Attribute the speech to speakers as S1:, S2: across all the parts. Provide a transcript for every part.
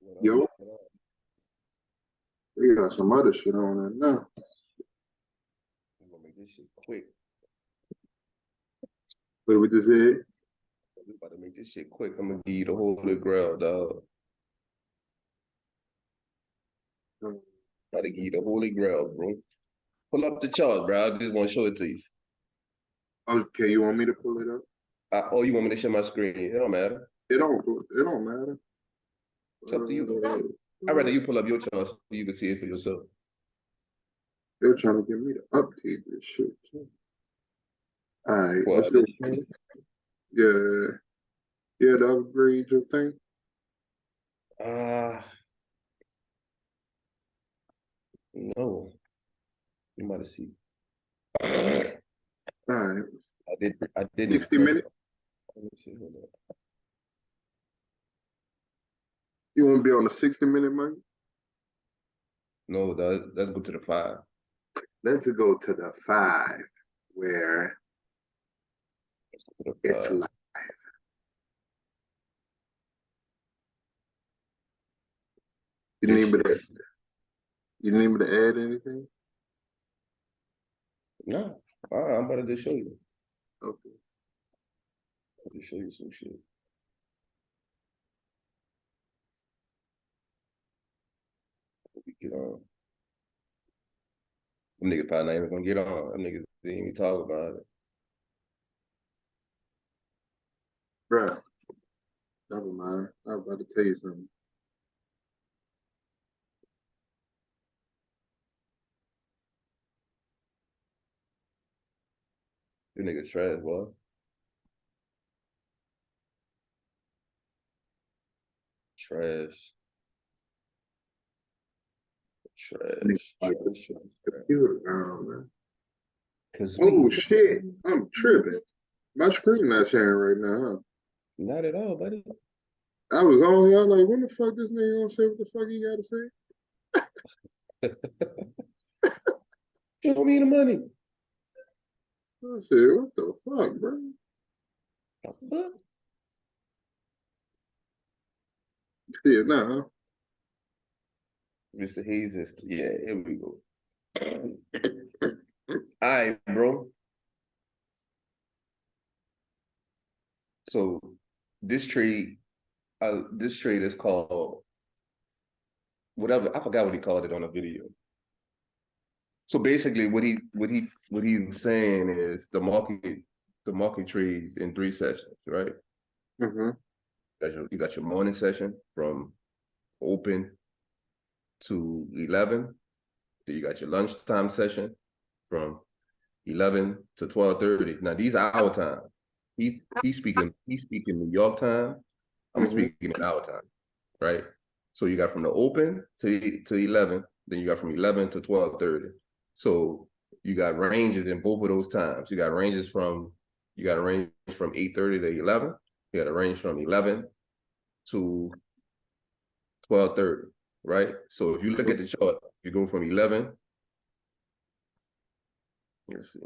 S1: What up?
S2: Yo,
S1: What up?
S2: we got some other shit on there now.
S1: I'm gonna make this shit quick.
S2: Wait, what this is?
S1: We about to make this shit quick. I'm gonna give you the holy grail, dog. About to give you the holy grail, bro. Pull up the chart, bro. I just want to show it to you.
S2: Okay, you want me to pull it up?
S1: Oh, you want me to share my screen? It don't matter.
S2: It don't matter.
S1: It's up to you. I'd rather
S2: Uh,
S1: you pull up your chart so you can see it for yourself.
S2: they're trying to get me to update this shit too. All right, let's
S1: What?
S2: go.
S1: This screen?
S2: Yeah, yeah, the upgrade your thing.
S1: Ah, no. You might have seen. I
S2: All right,
S1: did. I didn't
S2: 60
S1: refresh.
S2: minutes.
S1: Let me see. Hold up.
S2: You want to be on the 60-minute mark?
S1: No, dog, let's go to the 5.
S2: Let's go to the 5, where
S1: Let's go to the
S2: it's
S1: 5.
S2: live. You
S1: This
S2: need me
S1: shit.
S2: to, you need me to add anything?
S1: No. I'm about to just show you.
S2: Okay.
S1: Let me show you some shit. We get on. Them niggas probably not even gonna get on. Them niggas didn't even talk about it.
S2: Bruh, never mind. I was about to tell you something.
S1: Them niggas trash, boy. Trash.
S2: Nigga,
S1: Trash.
S2: like the
S1: Trash. Trash. Trash.
S2: computer down, man.
S1: Cause
S2: Oh
S1: we
S2: shit, I'm tripping. My screen not sharing right now,
S1: not at all, buddy.
S2: huh? I was on here like, when the fuck this nigga gonna say what the fuck he gotta say?
S1: Show me the money.
S2: I said, what the fuck, bro?
S1: Huh?
S2: Yeah, nah.
S1: Mr. Hayes is yeah, here we go. All right, bro. So this trade is called whatever. I forgot what he called it on the video. So basically, what he was saying is the market trades in 3 sessions, right?
S2: Mm-hmm.
S1: You got your morning session from open to 11. Then you got your lunchtime session from 11 to 12:30. Now these are our time. He's speaking New York time. I'm
S2: Mm-hmm.
S1: speaking in our time, right? So you got from the open to 11, then you got from 11 to 12:30. So you got ranges in both of those times. You got a range from 8:30 to 11. You got a range from 11 to 12:30, right? So if you look at the chart, you go from 11. Let's see.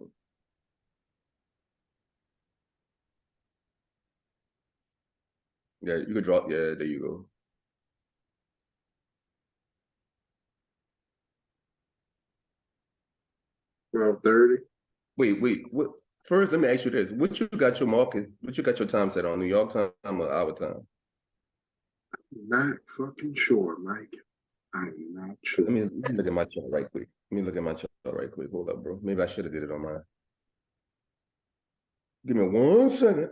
S1: Yeah, you could drop. Yeah, there you go.
S2: 12:30.
S1: Wait. What? First, let me ask you this: What you got your time set on? New York time or our time?
S2: Not fucking sure, Mike. I'm not
S1: Let
S2: sure.
S1: me, let me look at my chart right quick. Let me look at my chart right quick. Hold up, bro. Maybe I should have did it on mine. Give me 1 second.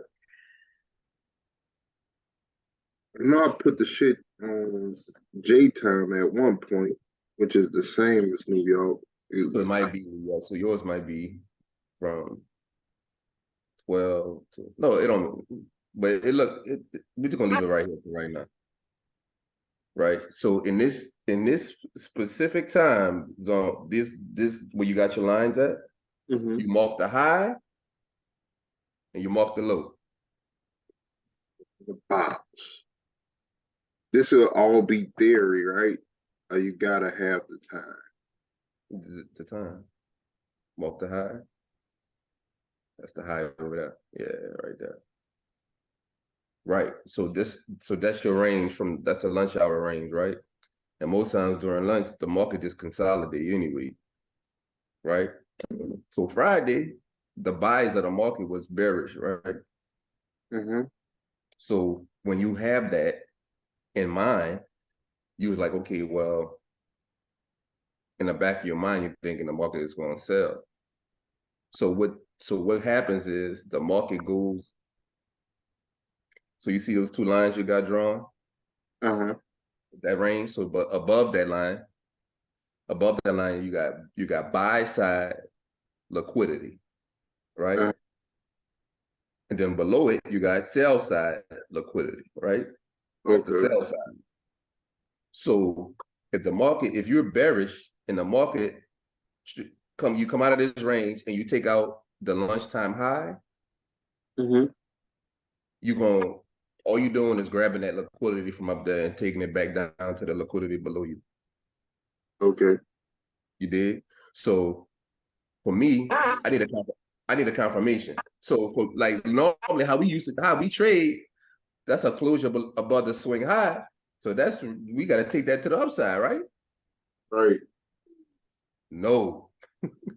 S2: I know I put the shit on J time at one point, which is the same as New York. It
S1: So it
S2: was
S1: might be New York. So yours might be from 12 to no, it don't. But we're just gonna leave it right here for right now, right? So in this specific time zone, this where you got your lines at,
S2: Mhm.
S1: you mark the high and you mark the low.
S2: The box. This will all be theory, right? You gotta have the time.
S1: The time. Mark the high. That's the high over there. Yeah, right there. right? So that's your range that's a lunch hour range, right? And most times during lunch, the market just consolidate anyway, right? So Friday, the buys of the market was bearish, right?
S2: Mm-hmm.
S1: So when you have that in mind, you was like, okay, well, in the back of your mind, you're thinking the market is going to sell. So what happens is the market goes. So you see those two lines you got drawn,
S2: Uh-huh.
S1: that range. So but above that line, you got buy side liquidity, right?
S2: Uh,
S1: And then below it, you got sell side liquidity, right? That's the
S2: okay.
S1: sell side. So if you're bearish in the market, you come out of this range and you take out the lunchtime high,
S2: Mm-hmm.
S1: you going all you're doing is grabbing that liquidity from up there and taking it back down to the liquidity below you.
S2: Okay.
S1: You did. So for me, I need a confirmation. So for like normally how we trade, that's a closure above the swing high. So we got to take that to the upside, right?
S2: Right.
S1: No,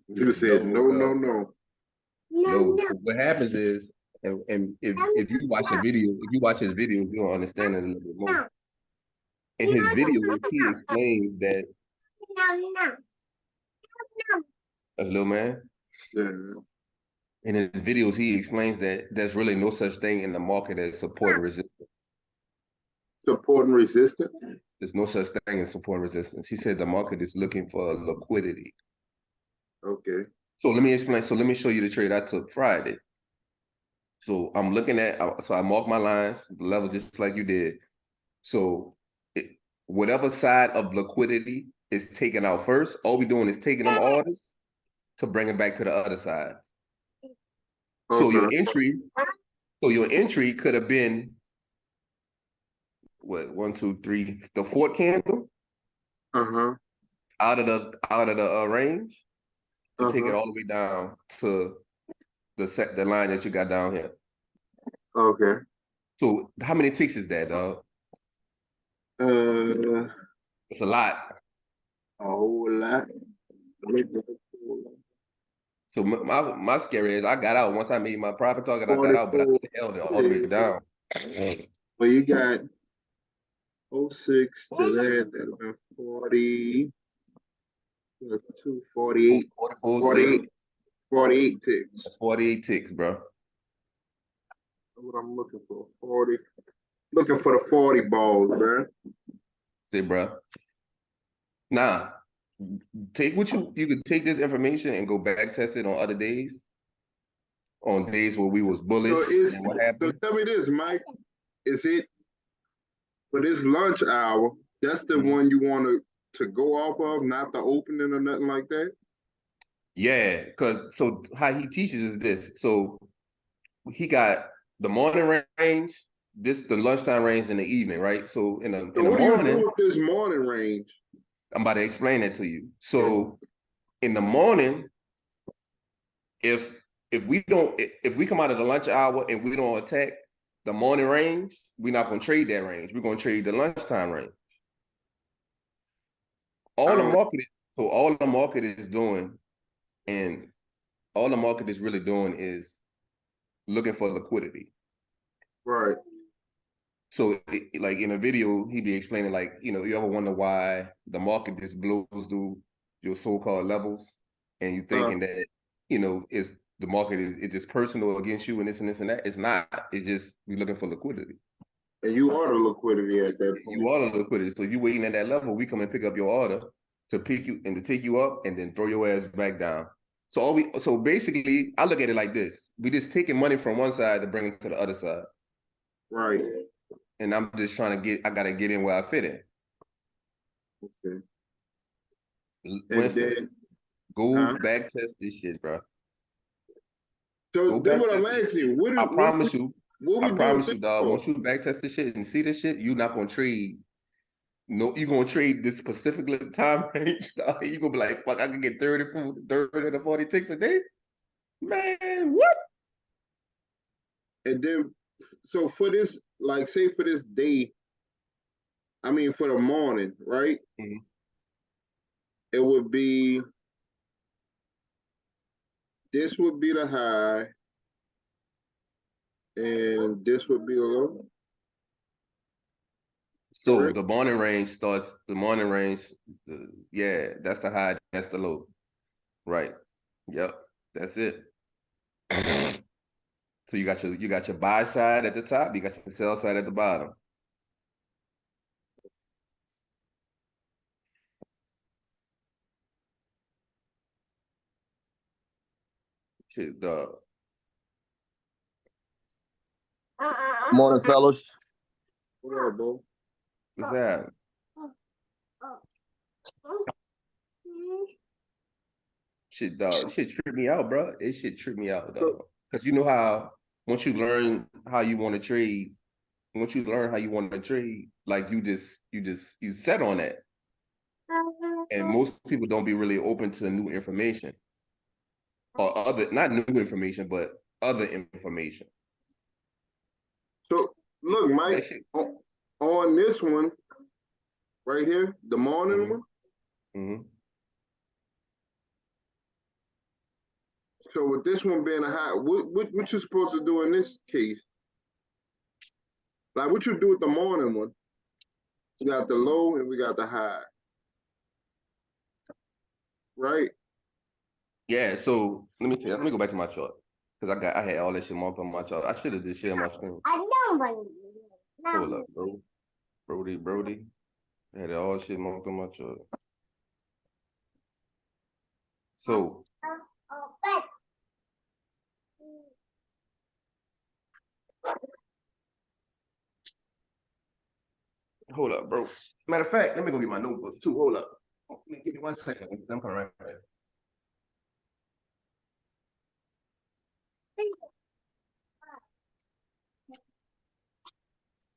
S2: You said
S1: no,
S2: no, no,
S1: no,
S2: no.
S1: no. So what happens is, and if you watch the video, if you watch his video, you'll understand it a little bit more. In his videos, he explains that as little man.
S2: Yeah.
S1: In his videos, he explains that there's really no such thing in the market as support and resistance.
S2: Support and resistance.
S1: There's no such thing as support and resistance. He said the market is looking for liquidity.
S2: Okay.
S1: So let me explain. So let me show you the trade I took Friday. So I'm looking at, so I marked my lines, the level just like you did. So whatever side of liquidity is taken out first, all we're doing is taking them orders to bring it back to the other side. So
S2: Okay.
S1: your entry could have been what, 1, 2, 3, the fourth candle
S2: Uh-huh.
S1: out of the range to take it
S2: Uh-huh.
S1: all the way down to the line that you got down here.
S2: Okay.
S1: So how many ticks is that, dog?
S2: Uh,
S1: It's a lot.
S2: a whole lot.
S1: So my scary is I got out once I made my profit target. I got out, but I
S2: 44.
S1: could have held it all the way down.
S2: Well, you got 06 to that, that's about 40, plus 2, 48,
S1: 44, 6,
S2: 48, 48 ticks.
S1: 48 ticks, bro.
S2: That's what I'm looking for. 40. Looking for the 40 balls, man.
S1: Say, bro. Nah, take what you could take this information and go back test it on other days, on days where we was bullish and what
S2: So
S1: happened.
S2: tell me this, Mike. Is it for this lunch hour? That's the
S1: Mhm.
S2: one you want to go off of, not the opening or nothing like that?
S1: Yeah, so how he teaches is this. So he got the morning range, the lunchtime range in the evening, right? So in
S2: So
S1: the
S2: what do you do
S1: morning,
S2: with this morning range?
S1: I'm about to explain that to you. So in the morning, if if we come out of the lunch hour and we don't attack the morning range, we're not gonna trade that range. We're gonna trade the lunchtime range. All the
S2: Oh,
S1: market is, so all the market is doing, and all the market is really doing is looking for liquidity.
S2: right.
S1: So, like in a video, he'd be explaining, like, you ever wonder why the market just blows through your so-called levels, and you
S2: Uh,
S1: thinking that, it's the market is it's just personal against you and this and this and that. It's not. It's just we're looking for liquidity.
S2: and you are the liquidity at that
S1: You
S2: point.
S1: are the liquidity. So you waiting at that level, we come and pick up your order to pick you and to take you up and then throw your ass back down. So basically, I look at it like this: we just taking money from one side to bring it to the other side,
S2: Right.
S1: and I'm just trying to I gotta get in where I fit in.
S2: Okay. And
S1: Winston,
S2: then,
S1: go
S2: huh?
S1: back test this shit, bro.
S2: So
S1: Go
S2: then
S1: back
S2: what I'm
S1: test this
S2: asking
S1: shit.
S2: you, what
S1: I
S2: do
S1: promise you.
S2: what
S1: I
S2: we doing
S1: promise
S2: this
S1: you, dog.
S2: for?
S1: Once you back test this shit and see this shit, you're not gonna trade. No, you're gonna trade this specific time range. Dog. You're gonna be like, fuck, I can get 30 to 40 ticks a day. Man, what?
S2: And then, so for this like say for this day, I mean for the morning, right?
S1: Mhm.
S2: It would be this would be the high, and this would be the low.
S1: So
S2: Correct.
S1: the morning range starts. The morning range, yeah, that's the high. That's the low. Right. Yep. That's it. So you got your buy side at the top. You got your sell side at the bottom. Shit, dog.
S3: Morning, fellas.
S2: What up, bro?
S1: What's that? Shit, dog. Shit trip me out, bro. It shit trip me out,
S2: So
S1: dog. Cause you know how once you learn how you want to trade, once you learn how you want to trade, like you set on that. And most people don't be really open to new information or other, not new information, but other information.
S2: so look, Mike,
S1: That shit.
S2: on this one right here, the morning one.
S1: Mm-hmm.
S2: So with this one being a high, what you supposed to do in this case? Like what you do with the morning one? We got the low and we got the high, right?
S1: Yeah, so let me see. Let me go back to my chart. Because I had all that shit marked on my chart. I should have just shared my screen. Hold up, bro. Brody. I had all shit marked on my chart. So hold up, bro. Matter of fact, let me go get my notebook too. Hold up. Give me 1 second. I'm coming right back.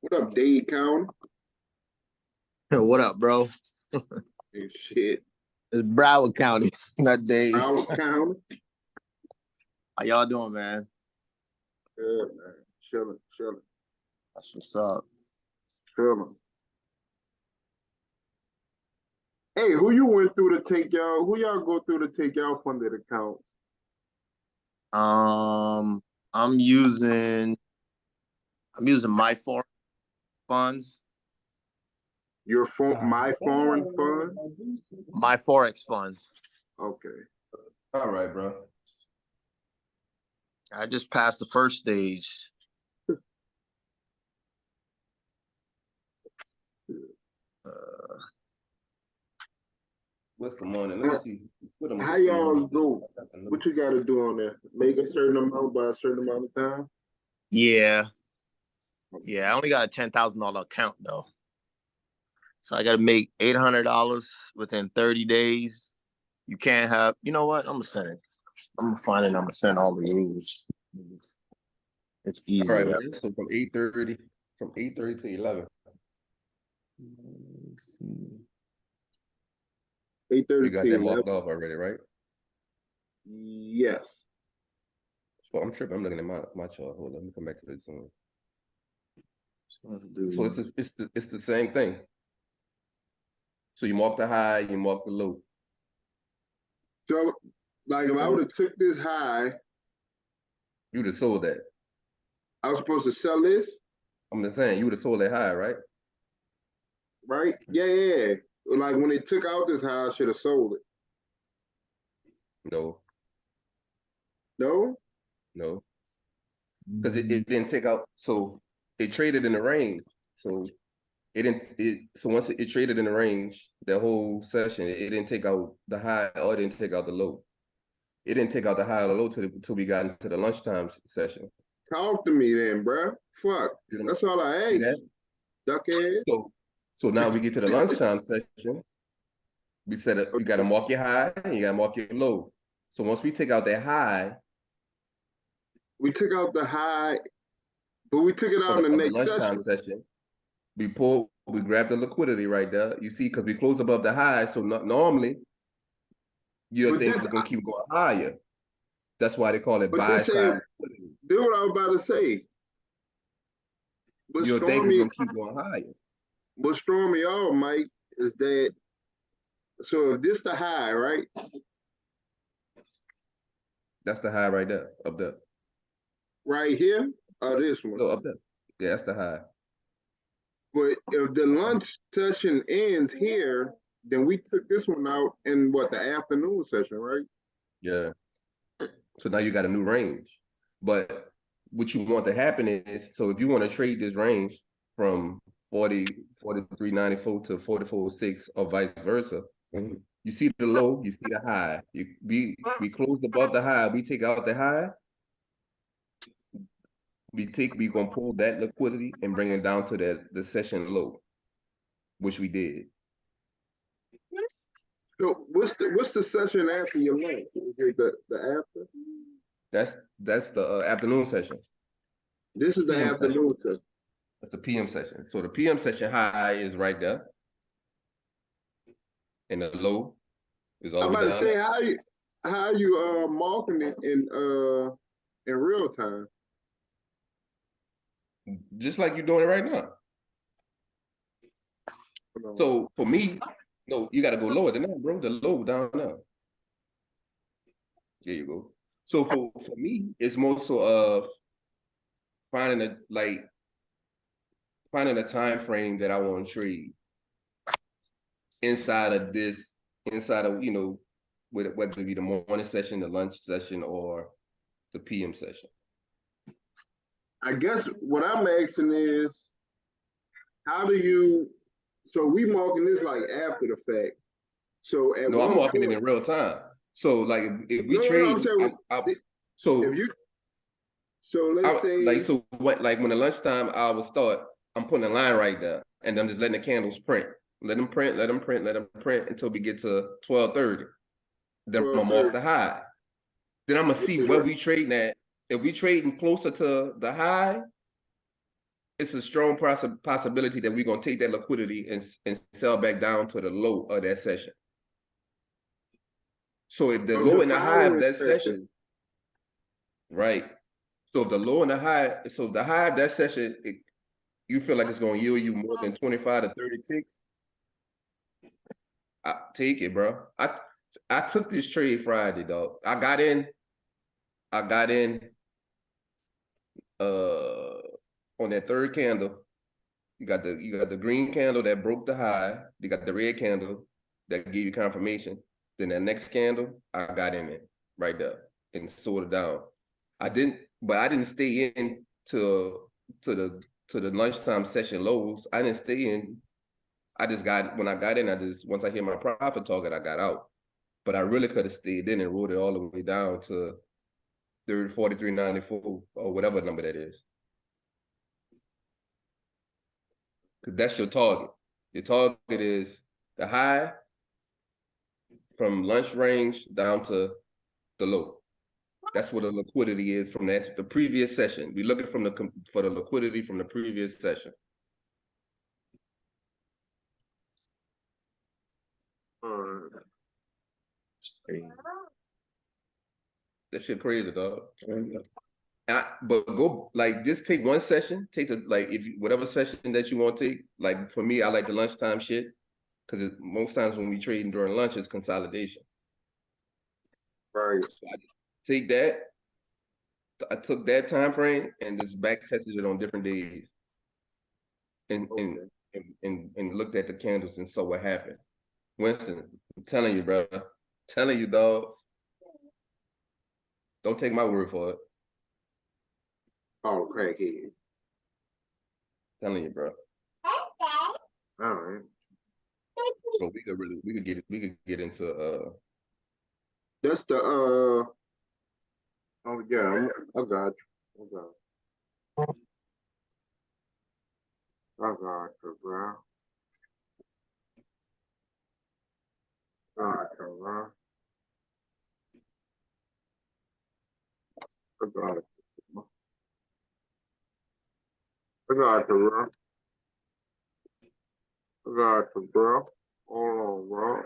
S2: What up, Dade County?
S3: What up, bro?
S2: And shit,
S3: It's Broward County, not Dade.
S2: Howard County.
S3: How y'all doing, man?
S2: Good man, chilling.
S3: That's what's up.
S2: Chilling. Hey, who you went through to take y'all? Who y'all go through to take y'all funded accounts?
S3: Um, I'm using my foreign funds,
S2: Your my foreign fund.
S3: my forex funds.
S2: Okay.
S1: All right, bro.
S3: I just passed the first stage.
S1: What's the morning? Let me see.
S2: How y'all go? What you got to do on that? Make a certain amount by a certain amount of time.
S3: Yeah, I only got a $10,000 account though, so I got to make $800 within 30 days. You can't have. You know what? I'm gonna send it. I'm gonna find it. I'm gonna send all the rules. It's
S1: All right,
S3: easy.
S1: man. So from 8:30 to 11.
S3: Let's see.
S2: 8:30
S1: You got
S2: to
S1: that
S2: 11.
S1: marked off already, right?
S2: Yes.
S1: Well, I'm tripping. I'm looking at my chart. Hold on, let me come back to this one.
S3: Let's do.
S1: So it's the same thing. So you mark the high, you mark the low.
S2: So, like, if I would have took this high,
S1: You would have sold that.
S2: I was supposed to sell this,
S1: I'm just saying, you would have sold that high, right?
S2: right? Yeah. Like when they took out this high, I should have sold it.
S1: No,
S2: No.
S1: because it didn't take out. So it traded in the range. So it didn't. So once it traded in the range, that whole session, it didn't take out the high or it didn't take out the low. It didn't take out the high or the low till we got into the lunchtime session.
S2: Talk to me then, bruh. Fuck.
S1: You know,
S2: That's all I
S1: see
S2: asked.
S1: that?
S2: Duckhead.
S1: So now we get to the lunchtime session. We said you got to mark your high and you got to mark your low. So once we take out that high
S2: We took out the high, but we took it out in the
S1: of the
S2: next
S1: lunchtime
S2: session.
S1: session, we grab the liquidity right there. You see, because we close above the high, so normally you'll
S2: But
S1: think
S2: this,
S1: we're gonna keep going higher. That's why they call it
S2: but
S1: buy
S2: this
S1: side
S2: ain't.
S1: liquidity.
S2: Do what I was about to say. What's
S1: you'll think
S2: throwing
S1: we're
S2: me,
S1: gonna keep going higher.
S2: what's throwing me off, Mike, is that, so if this the high, right?
S1: That's the high right there, up there.
S2: Right here, or this one?
S1: No, up there. Yeah, that's the high.
S2: But if the lunch session ends here, then we took this one out in what, the afternoon session, right?
S1: Yeah. So now you got a new range. But what you want to happen is, so if you want to trade this range from 43.94 to 44.6 or vice versa, you see the low, you see the high. We closed above the high, we take out the high, we gonna pull that liquidity and bring it down to the session low, which we did.
S2: So what's the session after your lunch? Is it the after?
S1: That's the afternoon session.
S2: This is the
S1: PM session.
S2: afternoon session.
S1: That's the PM session. So the PM session high is right there. And the low is all
S2: I'm
S1: the way
S2: about to
S1: down.
S2: say, how you marking it in real time?
S1: Just like you're doing it right now. So for me, no, you gotta go lower than that, bro. The low down there. There you go. So for me, it's more so of finding a time frame that I want to trade inside of whether it be the morning session, the lunch session, or the PM session.
S2: I guess what I'm asking is, how do you? So we marking this like after the fact. So at
S1: No, I'm
S2: one
S1: marking it
S2: point,
S1: in real time. So like if we
S2: no,
S1: trade,
S2: I'm saying,
S1: so
S2: if you, so let's say,
S1: when the lunchtime hours start, I'm putting a line right there, and I'm just letting the candles print. Let them print until we get to 12:30. Then I'm gonna mark the high. Then I'm gonna see where we trading at. If we trading closer to the high, it's a strong possibility that we're gonna take that liquidity and sell back down to the low of that session. So if the low and the high of that session, right? So if the low and the high, so the high of that session, you feel like it's gonna yield you more than 25 to 36, I take it, bro. I took this trade Friday, dog. I got in on that third candle. You got the green candle that broke the high. You got the red candle that gave you confirmation. Then that next candle, I got in it right there and sold it down. I didn't stay in to the lunchtime session lows. I didn't stay in. When I got in, once I hit my profit target, I got out. But I really could have stayed in and rolled it all the way down to 43.94 or whatever number that is. Because that's your target. Your target is the high from lunch range down to the low. That's what the liquidity is from the previous session. We're looking for the liquidity from the previous session. That shit crazy, dog. But go just take one session. Whatever session that you want to take. Like for me, I like the lunchtime shit because most times when we trading during lunch, it's consolidation.
S2: right?
S1: So I take that. I took that time frame and just back tested it on different days, and looked at the candles and saw what happened. Winston, I'm telling you, bro. Telling you, dog. Don't take my word for it.
S2: Oh, crackhead.
S1: Telling you, bro.
S2: All right.
S1: So we could get into
S2: That's the oh yeah, I got you. I got you, bro. I got you, bro. I got it. I got you, bro. I got you, bro. Hold on, bro.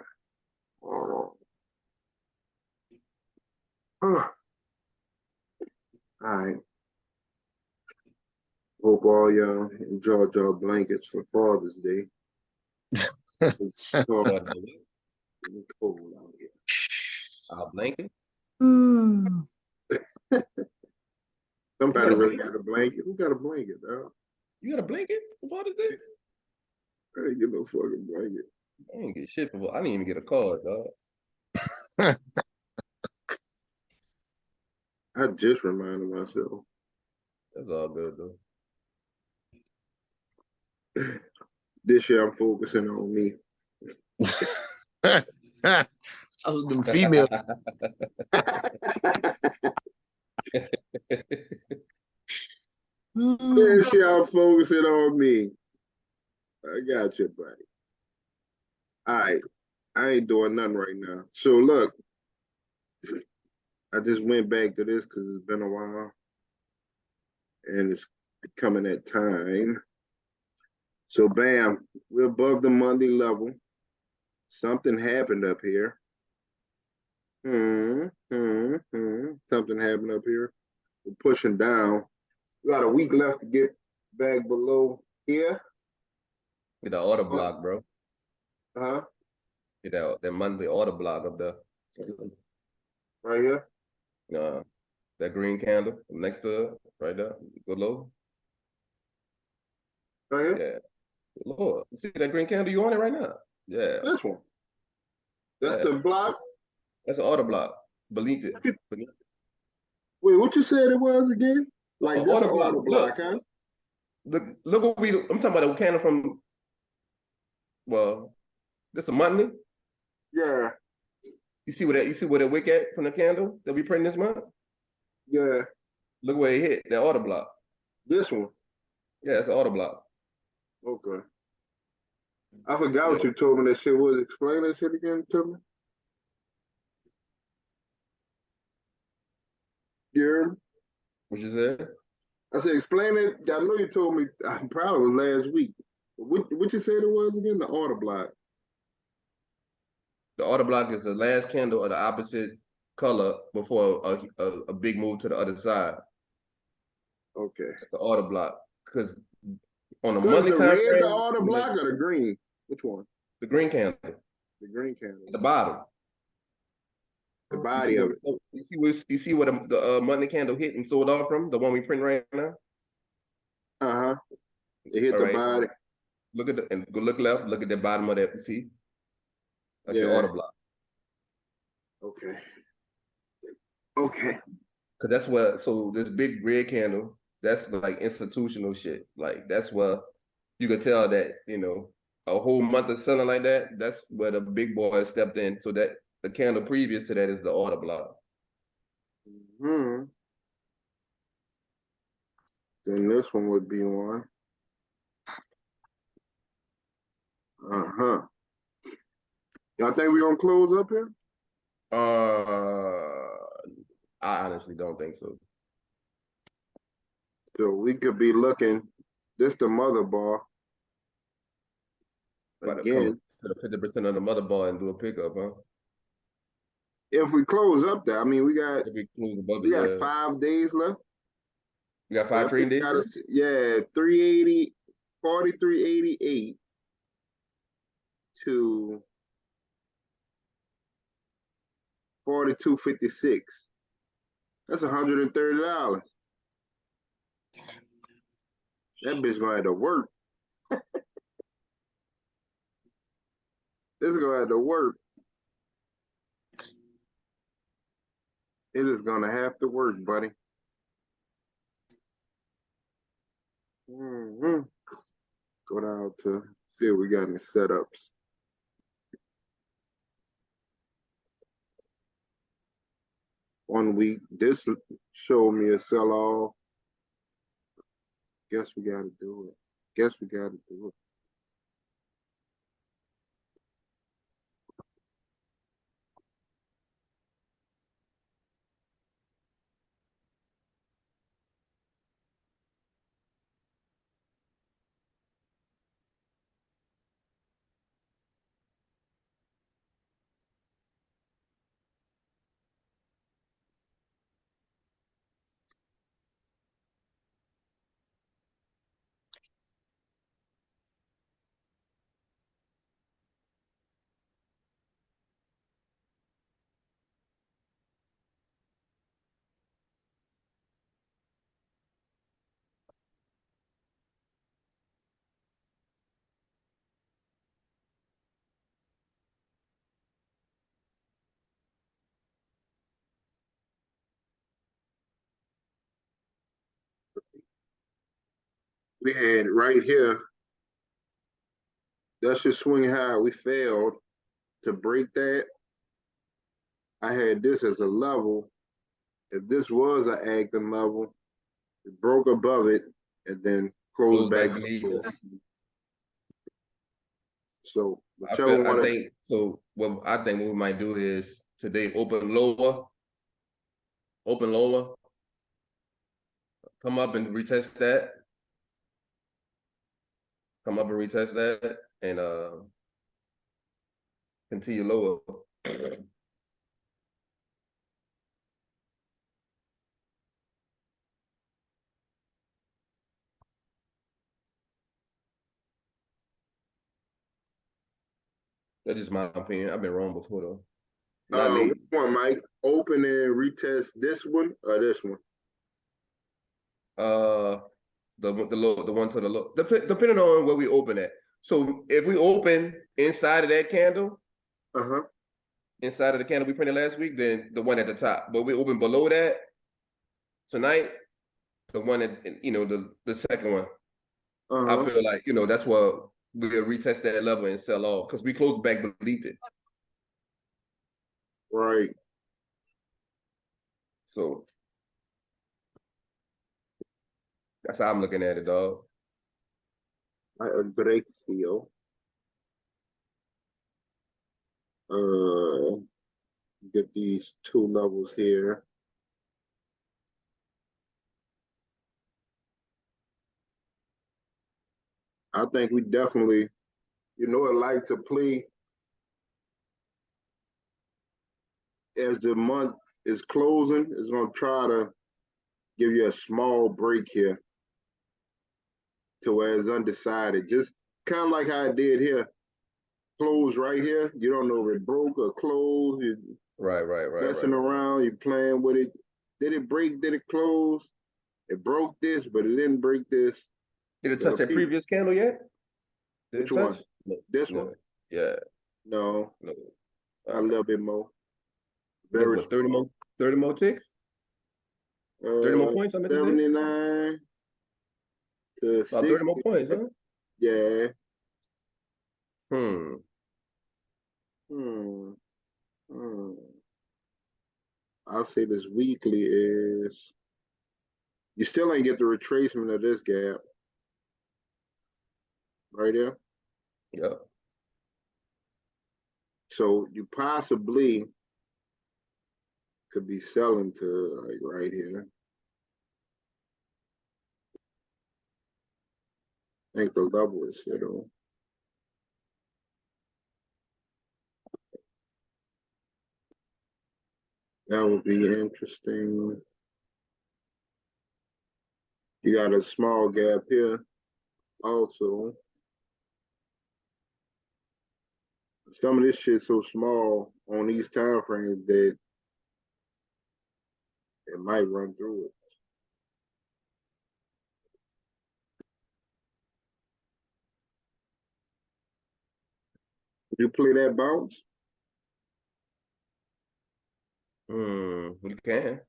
S2: Hold on. All right. Hope all y'all enjoyed your blankets for Father's Day. It's cold
S1: What the
S2: out here.
S1: I'll blanket.
S3: Mm.
S2: Somebody
S1: got a
S2: really
S1: blanket?
S2: got a blanket. Who got a blanket, dog?
S1: You got a blanket for Father's Day?
S2: I ain't get no fucking blanket.
S1: I didn't get shit for. I didn't even get a card, dog.
S2: I just reminded myself.
S1: That's all good though.
S2: This year I'm focusing on me.
S3: I was them female.
S2: This year I'm focusing on me. I got you, buddy. All right. I ain't doing nothing right now. So look, I just went back to this because it's been a while. And it's becoming that time. So bam, we're above the Monday level. Something happened up here. Something happened up here. We're pushing down. We got a week left to get back below here.
S1: Get the order block, bro.
S2: Uh-huh.
S1: Get that monthly order block up there.
S2: Right here.
S1: That green candle next to it, right there. Good low.
S2: Right here.
S1: Yeah. Lord, you see that green candle? You on it right now? Yeah.
S2: This one. That's
S1: Yeah.
S2: the block.
S1: That's an order block. Beneath it.
S2: Wait, what you said it was again? Like
S1: An
S2: this
S1: order
S2: an
S1: block.
S2: order block, huh?
S1: Look what I'm talking about a candle from, well, this a monthly.
S2: Yeah.
S1: You see where that wick at from the candle that we printing this month?
S2: Yeah.
S1: Look where it hit, that order block.
S2: This one.
S1: Yeah, it's an order block.
S2: Okay. I forgot what
S1: Yeah.
S2: you told me that shit was. Explain that shit again to me. Yeah.
S1: What you said?
S2: I said, explain it. I know you told me, I'm proud it was last week. What you said it was again? The order block.
S1: The order block is the last candle of the opposite color before a big move to the other side.
S2: Okay.
S1: It's the order block. Because on a
S2: So is
S1: monthly
S2: the
S1: time
S2: red the
S1: frame,
S2: order block or the green? Which one?
S1: the green candle
S2: The green candle.
S1: at the bottom.
S2: The body of it.
S1: You see where the monthly candle hit and sold off from? The one we print right now?
S2: Uh-huh. It hit
S1: All
S2: the
S1: right.
S2: body.
S1: Look at and go look left, look at the bottom of that. You see? That's your
S2: Yeah.
S1: order block.
S2: Okay. Okay.
S1: Cause that's what, so this big red candle, that's like institutional shit. Like that's where you could tell that, a whole month of selling like that, that's where the big boys stepped in. So that the candle previous to that is the order block.
S2: Hmm. Then this one would be one. Uh-huh. Y'all think we're gonna close up here?
S1: I honestly don't think so.
S2: So we could be looking, this the mother bar.
S1: About to
S2: Again,
S1: come to the 50% of the mother bar and do a pickup, huh?
S2: if we close up there, I mean, we got
S1: If we close above it, yeah.
S2: 5 days left.
S1: You got
S2: So I
S1: 5 trading
S2: think
S1: days?
S2: yeah, 380, 4388 to 4256. That's $130. That bitch gonna have to work. This is gonna have to work. It is gonna have to work, buddy. Go down to see if we got any setups. One week, this showed me a sell off. Guess we gotta do it. Guess we gotta do it. we had right here, that's your swing high. We failed to break that. I had this as a level. If this was an acting level, it broke above it and then closed
S1: Close
S2: back.
S1: back beneath it.
S2: So
S1: I
S2: whichever
S1: feel, I
S2: one.
S1: think, so what I think what we might do is today open lower, come up and retest that. Come up and retest that and continue lower. That's just my opinion. I've been wrong before though. Not
S2: Which
S1: late.
S2: one, Mike? Open and retest this one or this one?
S1: The one to the low. Depending on where we open at. So if we open inside of that candle,
S2: Uh-huh.
S1: inside of the candle we printed last week, then the one at the top. But we open below that tonight, the one that the second one.
S2: Uh-huh.
S1: I feel like that's what we'll retest that level and sell off because we closed back beneath it.
S2: Right.
S1: So that's how I'm looking at it, dog.
S2: I agree, Theo. Get these two levels here. I think we definitely, like to play as the month is closing. It's going to try to give you a small break here to where it's undecided. Just kind of like how I did here. Close right here. You don't know if it broke or closed. You're
S1: Right.
S2: messing around. You're playing with it. Did it break? Did it close? It broke this, but it didn't break this.
S1: Did it touch that previous candle yet? Did
S2: Which
S1: it touch?
S2: one?
S1: No.
S2: This
S1: No.
S2: one?
S1: Yeah.
S2: No.
S1: No.
S2: A little bit more.
S1: That's
S2: Very
S1: what 30 more ticks? 30 more points, I meant to say?
S2: 79 to
S1: About
S2: 60.
S1: 30 more points, huh?
S2: Yeah.
S1: Hmm.
S2: I'll say this weekly is you still ain't get the retracement of this gap. Right there.
S1: Yeah.
S2: So you possibly could be selling to like right here. I think the level is here though. That would be interesting. You got a small gap here also. Some of this shit's so small on these time frames that it might run through it. Would you play that bounce?
S1: You can.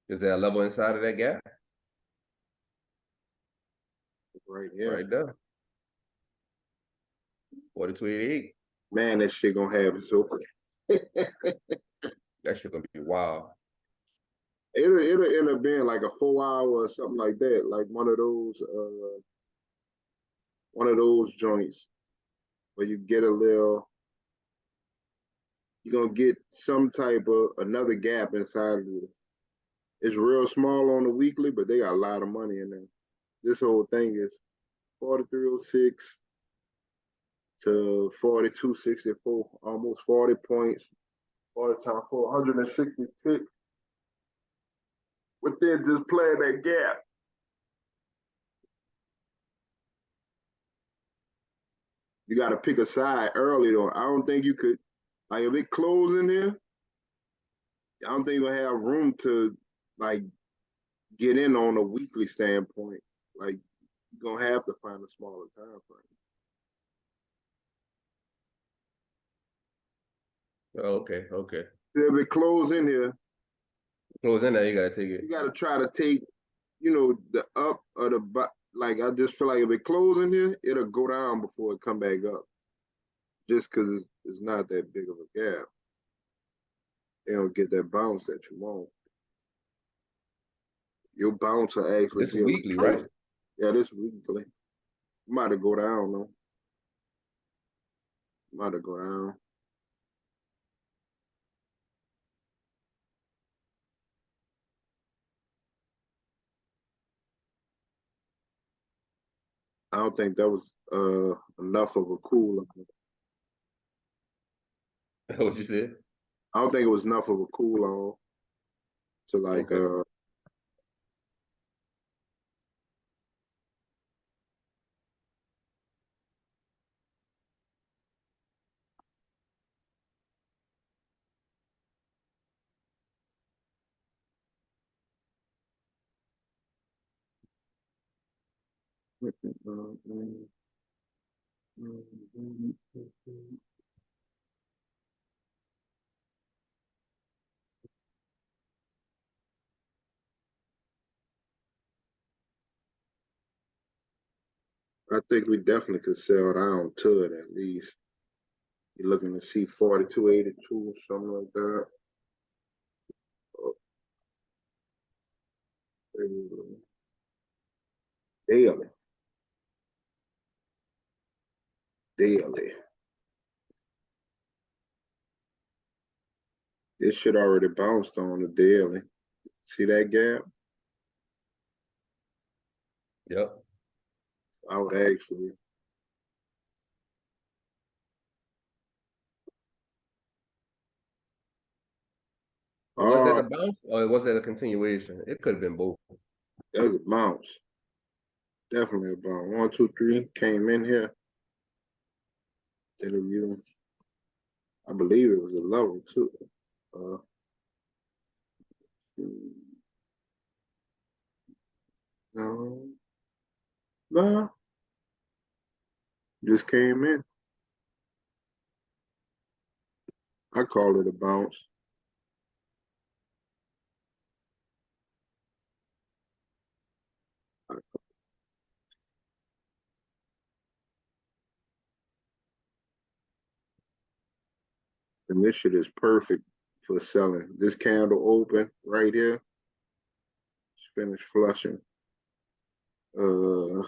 S1: Is there a level inside of that gap?
S2: Right here.
S1: Right there. 4288.
S2: Man, that shit gonna have it so
S1: That shit gonna be wild.
S2: It'll end up being like a 4 hour or something like that, like one of those joints where you get you're gonna get some type of another gap inside of this. It's real small on the weekly, but they got a lot of money in there. This whole thing is 4306 to 4264, almost 40 points, 40 times 466. Within just playing that gap. You got to pick a side early though. I don't think you could, like if it close in there, I don't think you're gonna have room to like get in on a weekly standpoint. Like you're gonna have to find a smaller time frame.
S1: Oh, okay.
S2: If it close in here,
S1: Close in there, you gotta take it.
S2: you gotta try to take the up or the like I just feel like if it closing here, it'll go down before it come back up. Just because it's not that big of a gap. They don't get that bounce that you want. Your bounce will actually
S1: This is
S2: be a little
S1: weekly, right?
S2: closer. Yeah, this weekly. Might have go down though. Might have go down. I don't think that was enough of a cool.
S1: What you said?
S2: I don't think it was enough of a cool on to like
S1: Okay.
S2: I think we definitely could sell down to it at least. You're looking to see 42.82 or something like that. Daily. Daily. This shit already bounced on the daily. See that gap?
S1: Yep.
S2: I would actually.
S1: Was that
S2: Oh,
S1: a bounce or was that a continuation? It could have been both.
S2: that's a bounce. Definitely a bounce. 1, 2, 3 came in here. Did a review. I believe it was a level too. Uh, no, no, just came in. I call it a bounce. And this shit is perfect for selling. This candle open right here. It's finished flushing. Uh,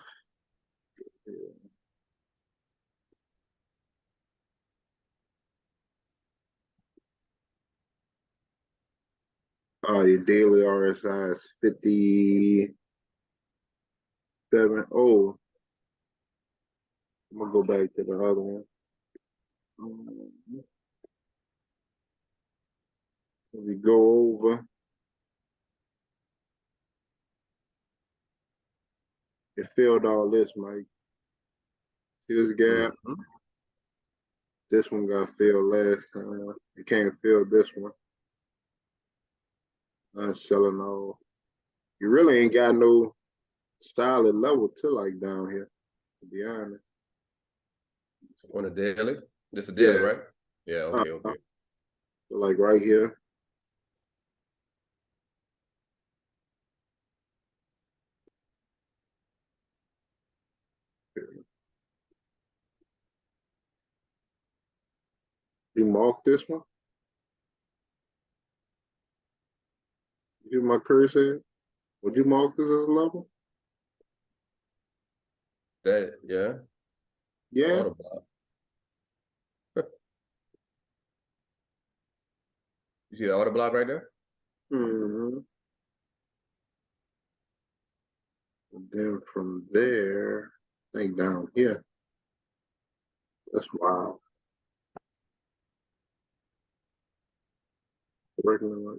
S2: your daily RSI is 57. Oh, I'm gonna go back to the other one. We go over. It filled all this, Mike. See this gap?
S1: Mhm.
S2: This one got filled last time. It can't fill this one. I'm selling all. You really ain't got no solid level to like down here, to be honest.
S1: On a daily? This a daily,
S2: Yeah,
S1: right? Yeah,
S2: uh,
S1: okay, okay.
S2: so like right here. You mark this one? You see my cursor? Would you mark this as a level?
S1: That yeah, the
S2: Yeah.
S1: auto block. You see the auto block right there?
S2: Mm-hmm. And then from there, I think down here. That's wild.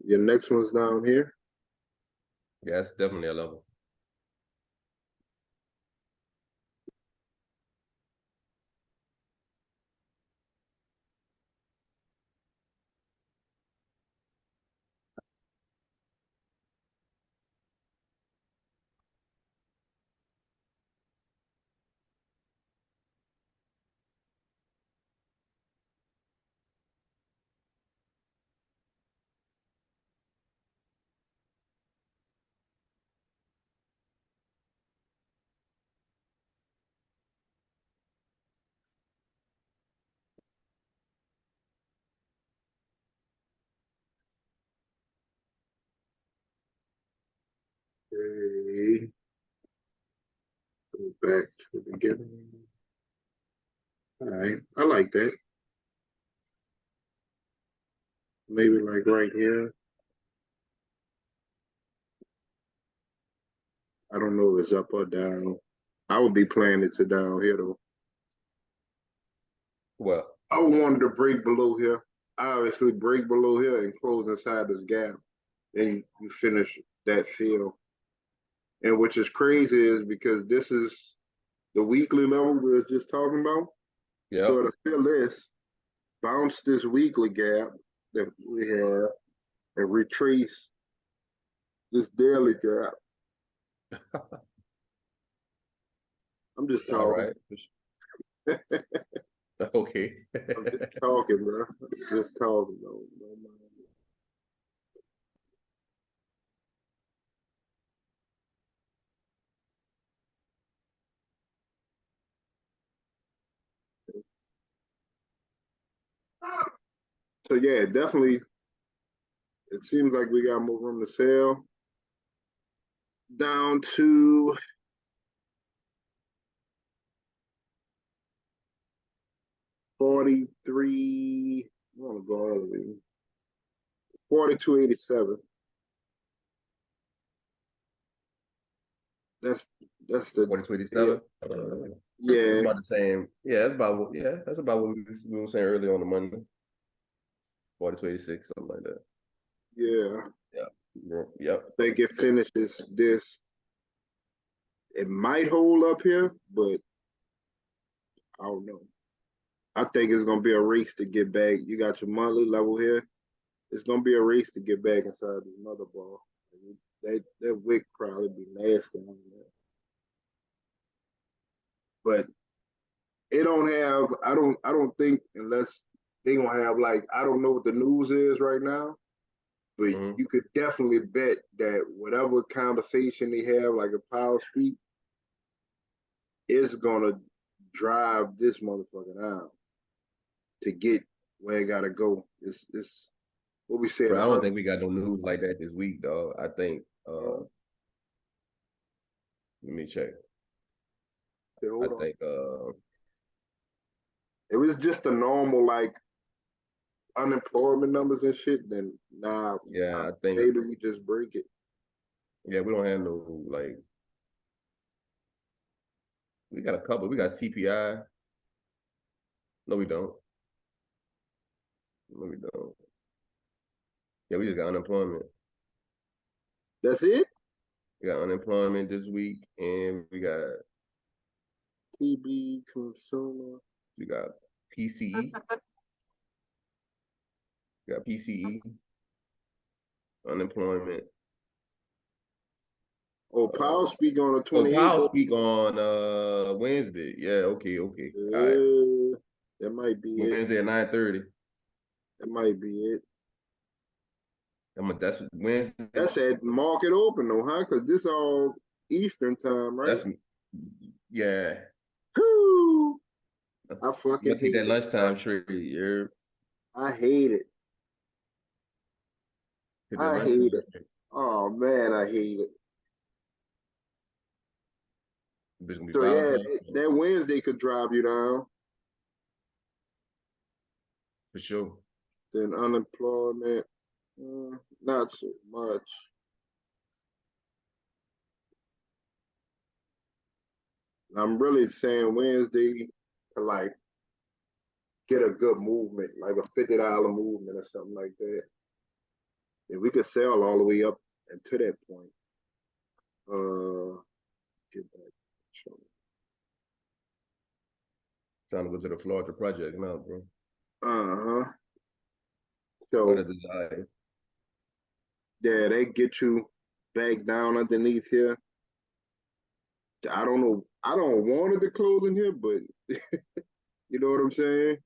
S2: Your next one's down here.
S1: Yeah, it's definitely a level.
S2: back to the beginning. All right, I like that. Maybe like right here. I don't know if it's up or down. I would be playing it to down here though.
S1: Well,
S2: I wanted to break below here. I obviously break below here and close inside this gap. Then you finish that fill. And which is crazy is because this is the weekly level we were just talking about.
S1: yeah.
S2: So to fill this, bounce this weekly gap that we have and retrace this daily gap. I'm just
S1: All
S2: talking.
S1: right. Okay.
S2: I'm just talking, bro. Just talking, though. Don't mind me. So yeah, definitely. It seems like we got more room to sell. Down to 43. I want to go all the way. 42.87. That's the
S1: 4027. It's
S2: yeah,
S1: about the same. Yeah, that's about what we were saying earlier on the Monday. 4286, something like that.
S2: yeah.
S1: Yep.
S2: I think it finishes this. It might hold up here, but I don't know. I think it's gonna be a race to get back. You got your monthly level here. It's gonna be a race to get back inside this mother ball. That wick probably be nasty on that. But it don't have. I don't think unless they gonna have like I don't know what the news is right now. But
S1: Mhm.
S2: you could definitely bet that whatever conversation they have, like a power speak, is gonna drive this motherfucker out to get where it gotta go. It's what we said.
S1: Bro, I don't think we got no news like that this week, dog. I think let me check. I
S2: Hold on.
S1: think
S2: It was just a normal like unemployment numbers and shit. Then nah,
S1: yeah, I think
S2: maybe we just break it.
S1: yeah, we don't have no like we got a couple. We got CPI. No, we don't. No, we don't. Yeah, we just got unemployment.
S2: That's it.
S1: We got unemployment this week, and
S2: TB consumer.
S1: we got PCE. We got PCE, unemployment.
S2: Oh, power speak on the
S1: Oh,
S2: 28th.
S1: Powell speak on Wednesday. Yeah, okay. All right.
S2: That might be it.
S1: Wednesday at 9:30.
S2: That might be it.
S1: That's Wednesday.
S2: That's at market open though, huh? Cause this all Eastern time, right?
S1: That's yeah.
S2: Whew. I
S1: I'm
S2: fucking
S1: gonna take
S2: hate
S1: that
S2: it.
S1: lunchtime trade. Yeah,
S2: I hate it.
S1: take that
S2: I
S1: lunchtime
S2: hate it.
S1: trade.
S2: Oh man, I hate it.
S1: Bitch gonna be
S2: So yeah,
S1: volatile
S2: that Wednesday could drive you down.
S1: for sure.
S2: Then unemployment, not so much. I'm really saying Wednesday to like get a good movement, like a $50 movement or something like that. And we could sell all the way up and to that point. Get back.
S1: Time to go to the Florida project now, bro.
S2: Uh-huh.
S1: What
S2: So
S1: a desire.
S2: yeah, they get you back down underneath here. I don't know. I don't want it to close in here, but you know what I'm saying?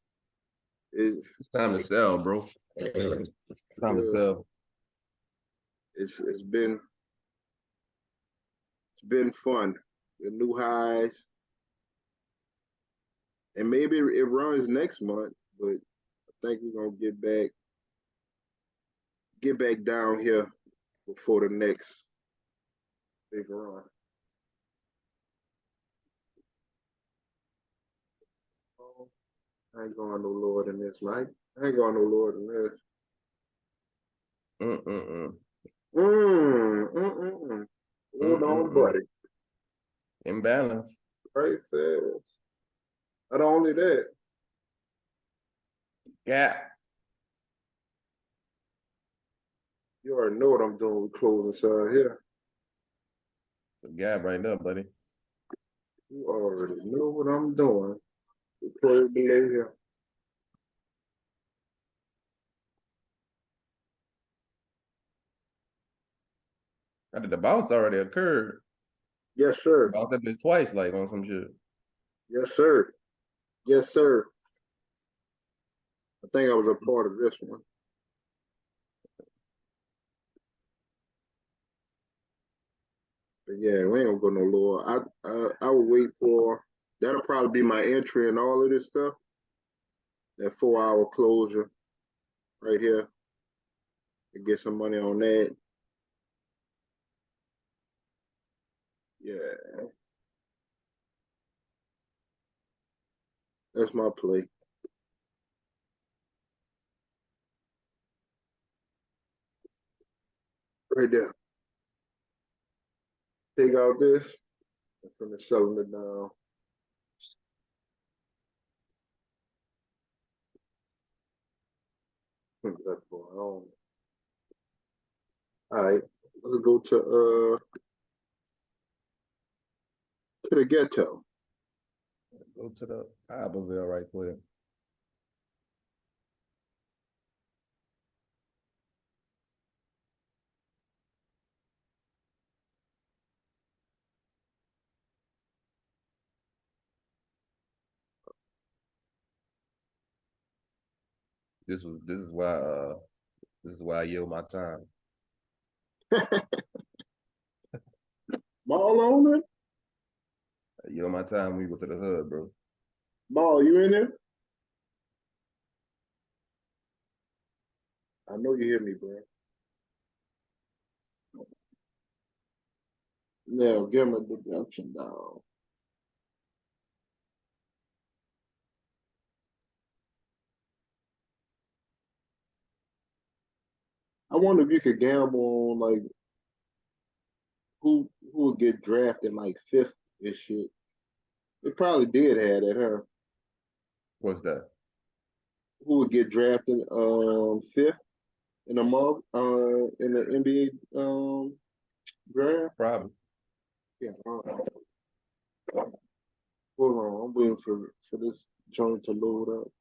S1: It's time to sell, bro. It's time to
S2: Uh,
S1: sell.
S2: it's been fun. The new highs, and maybe it runs next month, but I think we're gonna get back down here before the next big run. I ain't going no lower than this, Mike. I ain't going no lower than this.
S1: Mm-mm.
S2: Hold on, buddy.
S1: Imbalance.
S2: Right fast. Not only that,
S1: Gap.
S2: you already know what I'm doing with closing side here.
S1: The gap right there, buddy.
S2: You already know what I'm doing. We close below here.
S1: I did the bounce already occurred.
S2: Yes, sir.
S1: Bounced that bitch twice, like on some shit.
S2: Yes, sir. Yes, sir. I think I was a part of this one. But yeah, we ain't gonna go no lower. I would wait for that'll probably be my entry and all of this stuff. That 4 hour closure right here. To get some money on that. Yeah. That's my play. Right there. Take out this. I'm finna selling it down. That's going on. All right, let's go to the ghetto.
S1: Go to the Iberville right quick. This is why I yield my time.
S2: Ball on it.
S1: I yield my time when we go to the hood, bro.
S2: Ball, you in there? I know you hear me, bro. Now give him a deduction down. I wonder if you could gamble on like who would get drafted like fifth and shit. It probably did have that, huh?
S1: What's that?
S2: Who would get drafted fifth in a mock in the NBA draft?
S1: Probably.
S2: Yeah. Hold on, I'm waiting for this joint to load up.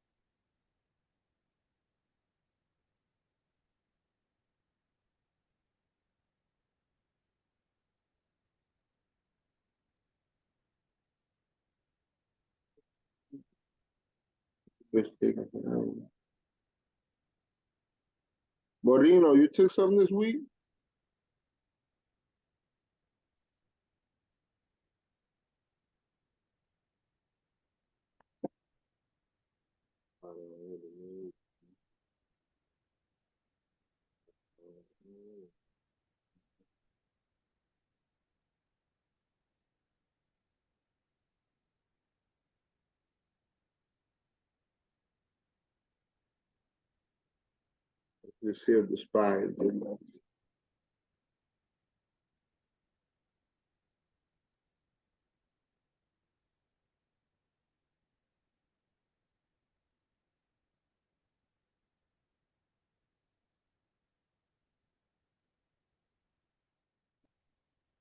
S2: Moreno, you took something this week? Let's see if the spy is good enough.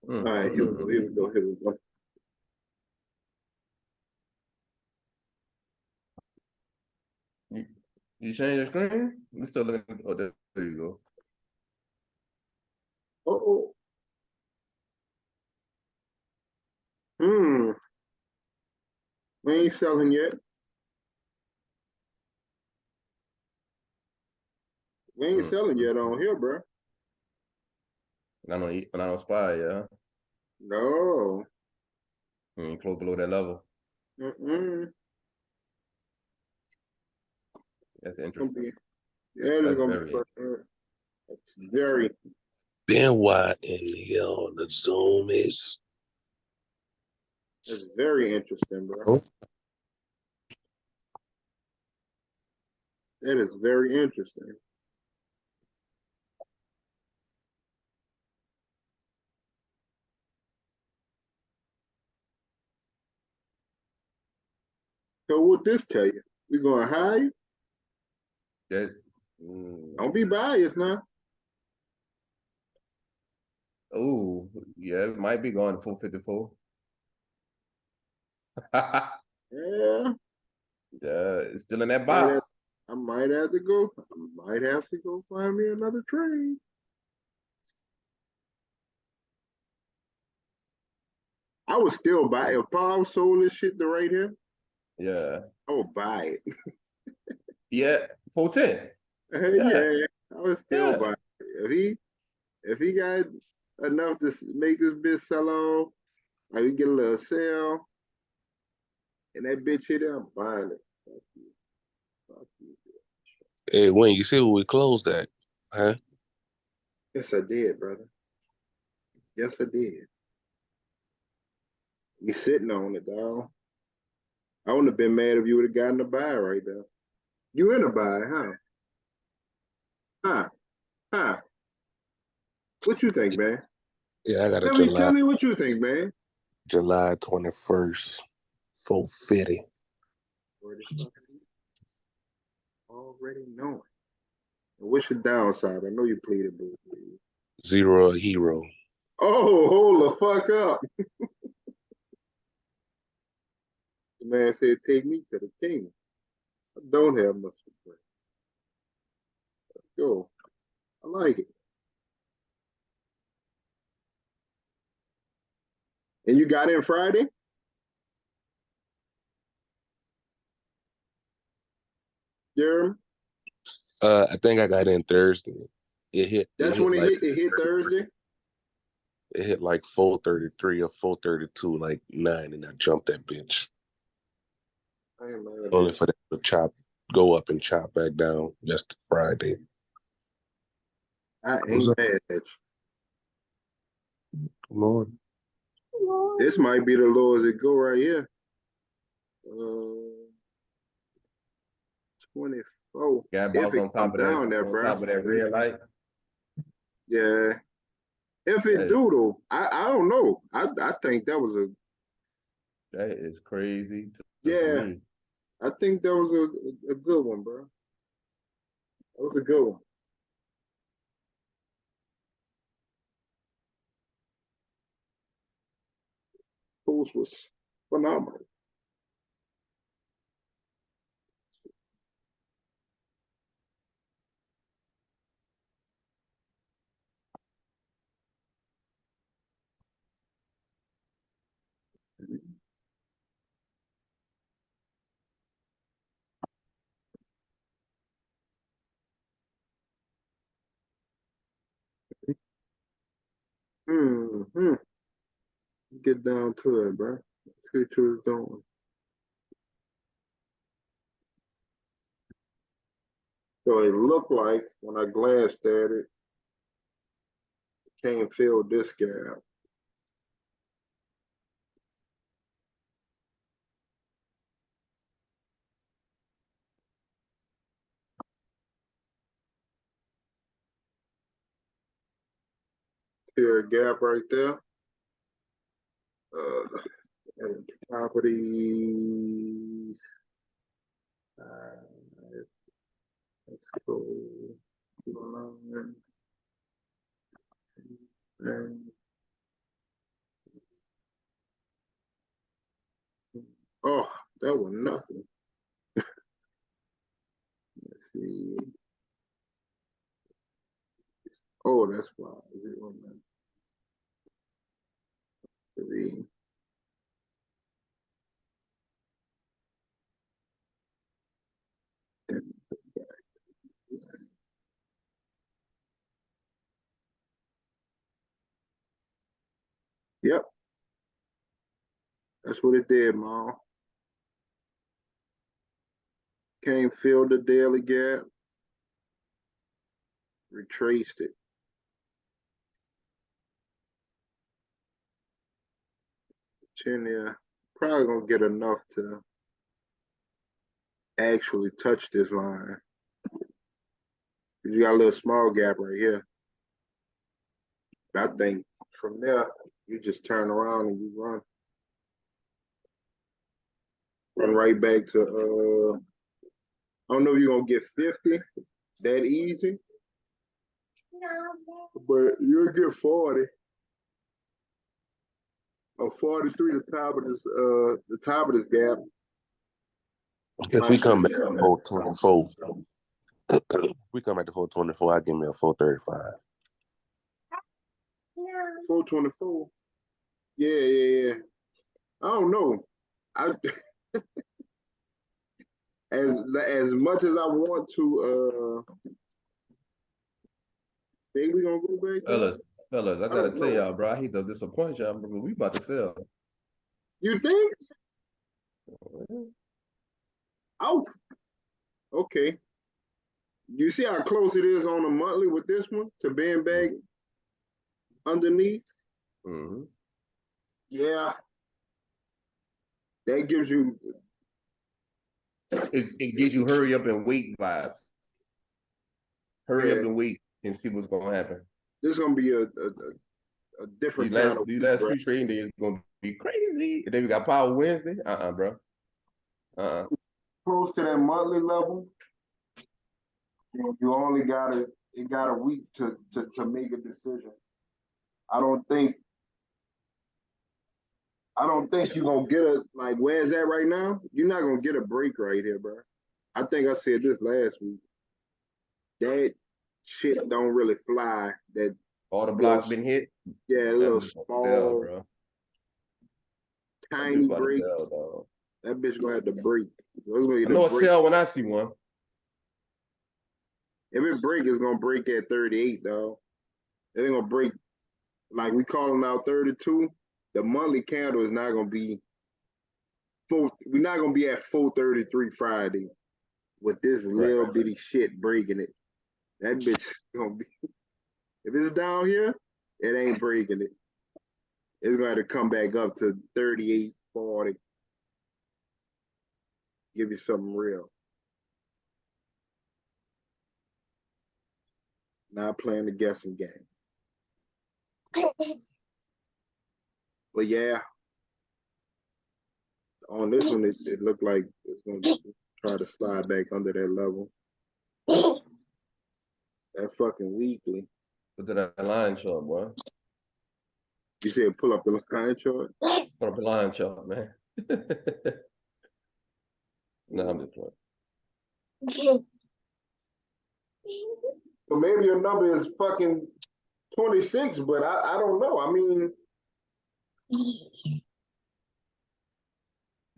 S2: All right, here we go.
S1: You change your screen? We still looking. Oh, there you go.
S2: Oh. We ain't selling yet. We ain't selling yet on here, bro.
S1: Not on SPY, yeah.
S2: No.
S1: Close below that level. That's interesting.
S2: Yeah, it's gonna be. It's very.
S4: Then why in the hell the Zoom is?
S2: It's very interesting, bro. That is very interesting. So what this tell you? We going high?
S1: That,
S2: Don't be biased now.
S1: oh, yeah, it might be going 454. Yeah,
S2: Yeah,
S1: it's still in that
S2: might have,
S1: box.
S2: I might have to go. I might have to go find me another trade. I would still buy if Paul sold this shit to right here.
S1: Yeah,
S2: I would buy it.
S1: yeah, 410. Yeah,
S2: Yeah, I would still
S1: yeah.
S2: buy it. If he got enough to make this bitch sell off, like we get a little sale, and that bitch hit it, I'm buying it. Fuck you. Fuck you.
S4: Hey, Wayne, you see where we closed at? Huh?
S2: Yes, I did, brother. Yes, I did. We sitting on it, dog. I wouldn't have been mad if you would have gotten a buy right there. You in a buy, huh? Huh? Huh? What you think, man?
S4: Yeah, I got a
S2: Tell me what you think, man.
S4: July 21st, 450.
S2: Already knowing. What's your downside? I know you pleaded, boo.
S4: Zero a hero.
S2: Oh, hold the fuck up. The man said, take me to the king. I don't have much to play. Let's go. I like it. And you got in Friday? Jeremy?
S4: I think I got in Thursday. It
S2: That's
S4: hit
S2: when
S4: like
S2: it hit Thursday?
S4: it hit like 433 or 432, like 9, and I jumped that bitch.
S2: I ain't mad
S4: Only
S2: at
S4: for that to go up and chop back down. That's Friday.
S2: I
S4: What's
S2: ain't
S4: up?
S2: mad at
S4: Come on.
S2: you. This might be the lowest it go right here. 24.
S1: Got
S2: If
S1: bounce
S2: it
S1: on
S2: come
S1: top of
S2: down
S1: that,
S2: there,
S1: on
S2: bro.
S1: top of that red light.
S2: Yeah. If it
S1: That is,
S2: do though, I don't know. I think that was a
S1: that is crazy to
S2: yeah.
S1: me.
S2: I think that was a good one, bro. That was a good one. Post was phenomenal. Hmm. Get down to it, bro. See what you was doing. So it looked like when I glanced at it, can't fill this gap. See a gap right there. And properties. Let's go. And, oh, that was nothing. Let's see. Oh, that's why. 0.3. Yep, that's what it did, Mom. Can't fill the daily gap. Retraced it. 10 there. Probably gonna get enough to actually touch this line. You got a little small gap right here. But I think from there, you just turn around and you run. Run right back to I don't know if you're gonna get 50 that easy. But you'll get 40. Or 43 the top of this gap.
S4: If we come back to 424, we come back to 424, I give me a 435.
S2: 424. Yeah. I don't know. I as much as I want to think we're gonna go back there.
S1: Fellas, I
S2: I
S1: gotta
S2: don't
S1: tell
S2: know.
S1: y'all, bro, I hate to disappoint y'all, but we about to sell.
S2: You think? Oh, okay. You see how close it is on a monthly with this one to being back underneath?
S1: Mm-hmm.
S2: Yeah. That gives you
S1: It gives you hurry up and wait vibes. Hurry up
S2: Yeah.
S1: and wait and see what's gonna happen.
S2: this is gonna be a different kind of
S1: These
S2: week,
S1: last
S2: right?
S1: few trading days gonna be crazy. And then we got Power Wednesday. Bro.
S2: Close to that monthly level. You only got a week to make a decision. I don't think you're gonna get a like where's that right now? You're not gonna get a break right here, bro. I think I said this last week. That shit don't really fly. That
S1: All the blocks been hit.
S2: yeah, a
S1: That
S2: little
S1: bitch about to
S2: small,
S1: sell, bro. That
S2: tiny
S1: bitch about to
S2: break.
S1: sell, dog.
S2: That bitch gonna have to break. It's gonna
S1: I
S2: get
S1: know
S2: a
S1: a
S2: break.
S1: sell when I see one.
S2: If it break, it's gonna break at 38, though. It ain't gonna break like we calling out 32. The monthly candle is not gonna be full. We're not gonna be at 433 Friday with this little bitty shit breaking it. That bitch gonna be. If it's down here, it ain't breaking it. It's gonna have to come back up to 38, 40. Give you something real. Not playing the guessing game. But yeah, on this one, it looked like it's going to try to slide back under that level. That fucking weekly.
S1: Look at that line chart, boy.
S2: You said pull up the line chart?
S1: Put up the line chart, man. No, I'm just playing.
S2: So maybe your number is fucking 26, but I don't know. I mean,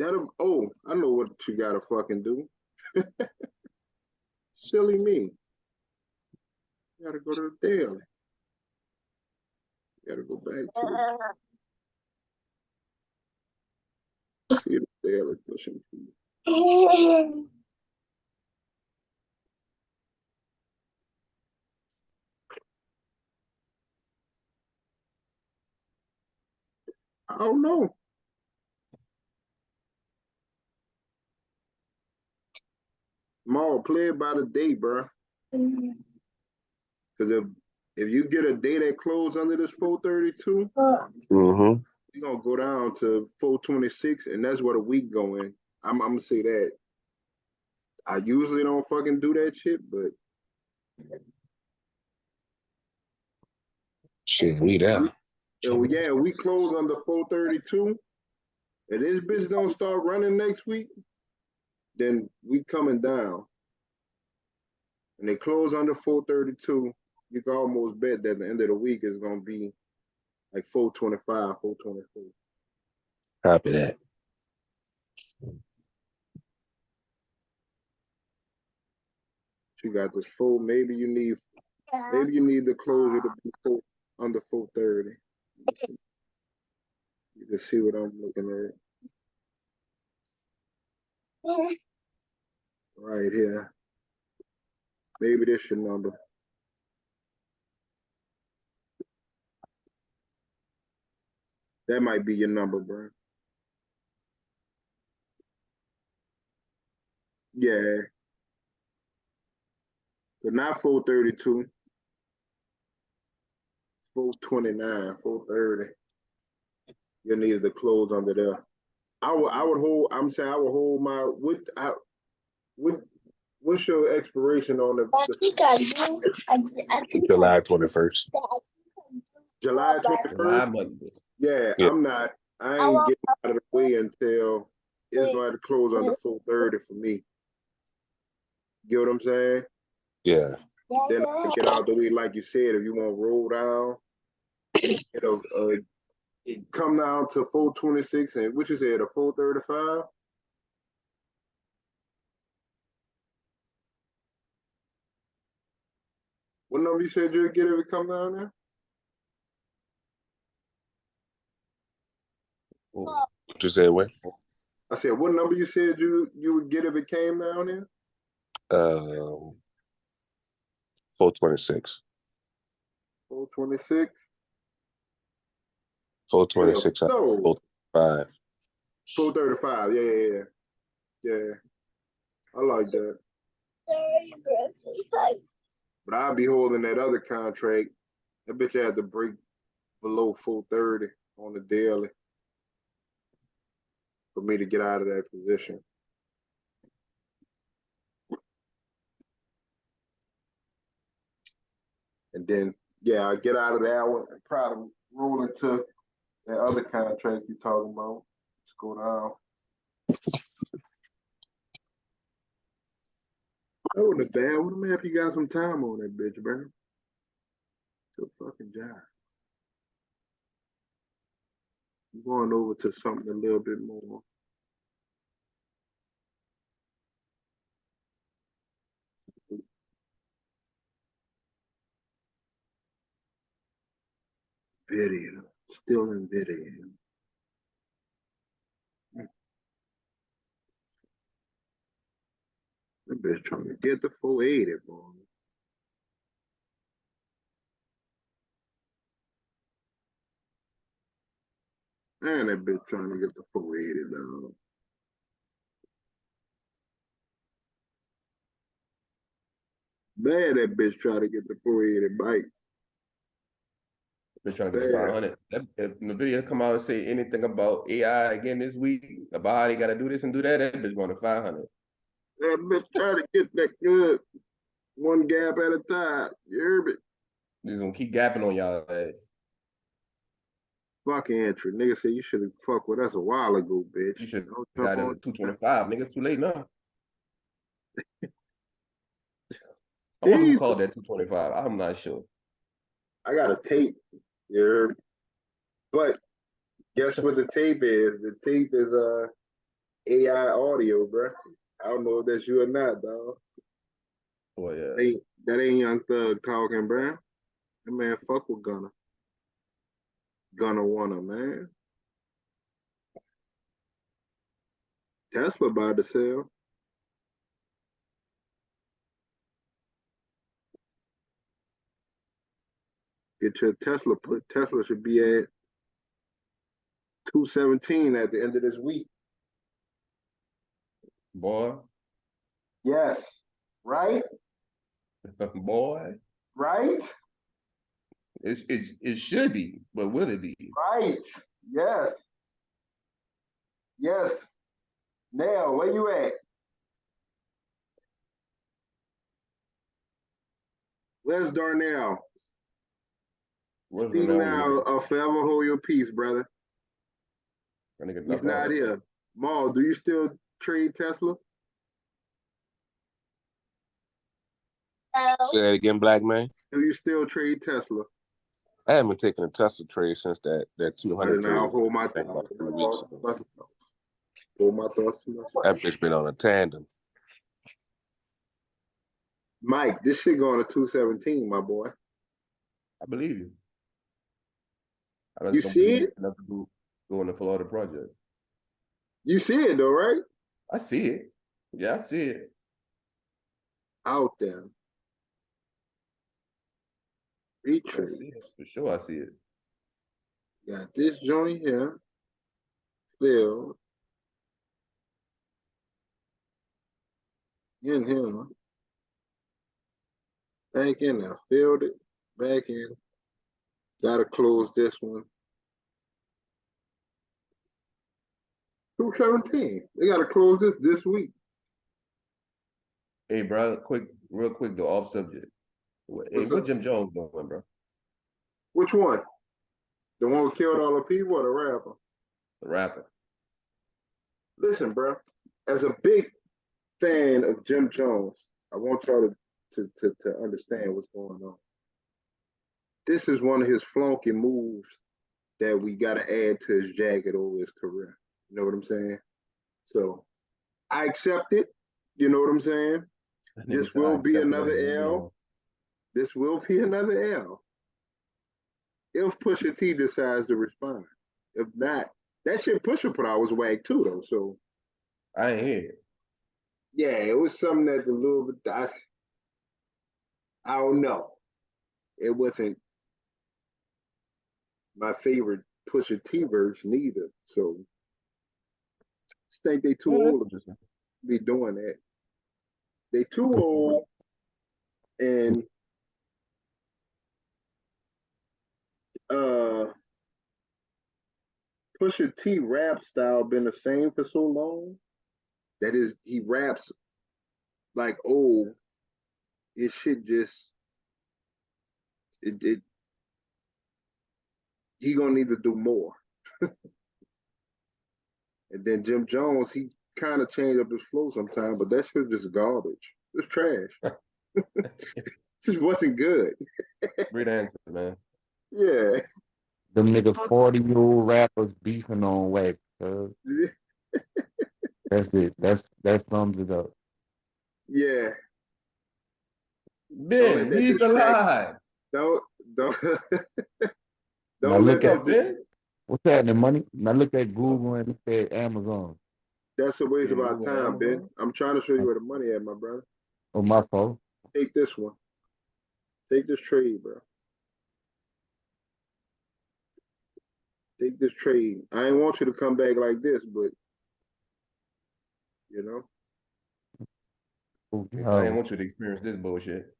S2: I know what you gotta fucking do. Silly me. You gotta go to the daily. You gotta go back to see the daily pushing for you. I don't know. Maul, play it by the day, bro. Because if you get a day that close under this 432,
S4: Mm-hmm.
S2: you're gonna go down to 426, and that's what a week going. I'm gonna say that. I usually don't fucking do that shit, but
S4: Shit, we there.
S2: yeah, we close under 432. If this bitch don't start running next week, then we coming down. And they close under 432, you can almost bet that the end of the week is gonna be like 425, 424.
S4: Copy that.
S2: You got this full. Maybe you need the closure to be under 430. You can see what I'm looking at right here. Maybe this your number. That might be your number, bro. Yeah. but not 432. 429, 430. You needed to close under there. I would hold. I'm saying I would hold my what's your expiration on
S4: July 21st.
S2: July
S1: July
S2: 21st?
S1: Monday.
S2: Yeah,
S4: Yeah.
S2: I ain't getting out of the way until it's going to close under 430 for me. Get what I'm saying?
S4: Yeah.
S2: Then I get out the way, like you said, if you want to roll down, it come down to 426 and what you said, a 435? What number you said you'd get if it come down there?
S1: Oh,
S4: What you said when?
S2: I said, what number you said you would get if it came down there?
S4: 426.
S2: 426?
S4: 426.
S2: No,
S4: 435.
S2: 435. Yeah. I like that. But I'll be holding that other contract. That bitch had to break below 430 on the daily for me to get out of that position. And then, yeah, I get out of that one and probably roll into that other contract you talking about. Let's go down. That wasn't bad. What am I if you got some time on that bitch, bro? It's a fucking job. I'm going over to something a little bit more. Video. Still in video. That bitch trying to get the 480, boy. Man, that bitch trying to get the 480 down. Man, that bitch trying to get the 480 bike.
S1: been trying to get
S2: Yeah.
S1: 500. If the video come out and say anything about AI again this week, about how they got to do this and do that, that bitch going to 500.
S2: That bitch trying to get that good. One gap at a time. You hear me?
S1: He's gonna keep gapping on y'all ass.
S2: Fucking entry. Nigga said you should have fucked with us a while ago, bitch.
S1: You should
S2: Don't
S1: have got
S2: jump
S1: it
S2: on
S1: at 225. Nigga, it's too late now. I wonder who
S2: Jesus.
S1: called that 225. I'm not sure.
S2: I got a tape. You hear me? But guess what the tape is? The tape is AI audio, bro. I don't know if that's you or not, dog.
S1: Well, yeah.
S2: That ain't Young Thug talking, bro. That man fuck with Gunna. Gunna wanna, man. Tesla about to sell. Get your Tesla put. Tesla should be at 217 at the end of this week.
S1: Boy.
S2: Yes. Right?
S1: Boy.
S2: Right?
S1: It should be, but will it be?
S2: Right. Yes. Yes. Now, where you at? Where's Darnell?
S1: Where's
S2: Speak
S1: Renell?
S2: now or forever hold your peace, brother.
S1: That nigga
S2: He's
S1: knocked
S2: not
S1: out.
S2: here. Maul, do you still trade Tesla?
S4: Say that again, black man.
S2: Do you still trade Tesla?
S4: I haven't taken a Tesla trade since that
S2: I
S4: 200
S2: did
S4: trade.
S2: not hold my
S4: back about 3 weeks ago.
S2: Hold my thoughts to myself.
S4: That bitch been on a tandem.
S2: Mike, this shit going to 217, my boy.
S1: I believe you. I just
S2: You
S1: don't
S2: see
S1: believe
S2: it?
S1: enough to go in the Florida project.
S2: You see it though, right?
S1: I see it. Yeah, I see it.
S2: Out there.
S1: I
S2: Retrade.
S1: see it. For sure, I see it.
S2: Got this joint here. Filled. In here. Back in now. Filled it. Back in. Gotta close this one. 217. They gotta close this week.
S1: Hey, bro, real quick though, off subject. Hey,
S2: What's
S1: what
S2: up?
S1: Jim Jones doing, bro?
S2: Which one? The one who killed all the people or the rapper?
S1: The rapper.
S2: Listen, bro. As a big fan of Jim Jones, I want y'all to understand what's going on. This is one of his flunky moves that we got to add to his jacket over his career. You know what I'm saying? So I accept it. You know what I'm saying?
S1: That
S2: This
S1: nigga said, I
S2: will be
S1: accept it as
S2: another
S1: it moving
S2: L.
S1: on.
S2: This will be another L. If Pusha T decides to respond. If not, that shit Pusha put out was whack too, though. So
S1: I ain't hear it.
S2: yeah, it was something that's a little bit. I don't know. It wasn't my favorite Pusha T verse neither. So I think they too
S1: Oh, that's
S2: old to
S1: interesting.
S2: be doing that. They too old, and uh Pusha T rap style been the same for so long that is he raps like old. It shit just it he gonna need to do more. And then Jim Jones, he kind of changed up his flow sometimes, but that shit just garbage. It's trash. Just wasn't good.
S1: Great answer, man.
S2: Yeah.
S5: Them nigga 40-year-old rappers beefing on wax. That's it. That sums it up.
S2: Yeah. Don't let
S1: Ben,
S2: that
S1: he's
S2: distract.
S1: alive.
S2: Don't don't
S5: Now
S2: don't let
S5: look
S1: What's
S5: at
S1: up,
S2: that.
S1: Ben?
S5: what's happening, money. Now look at Google and look at Amazon.
S2: That's a waste
S1: Ben,
S2: of our
S1: Google and
S2: time, Ben.
S1: Amazon?
S2: I'm trying to show you where the money at, my brother.
S5: Oh, my fault.
S2: Take this one. Take this trade, bro. Take this trade. I ain't want you to come back like this, but you know.
S5: Oh,
S1: I ain't
S5: no.
S1: want you to experience this bullshit.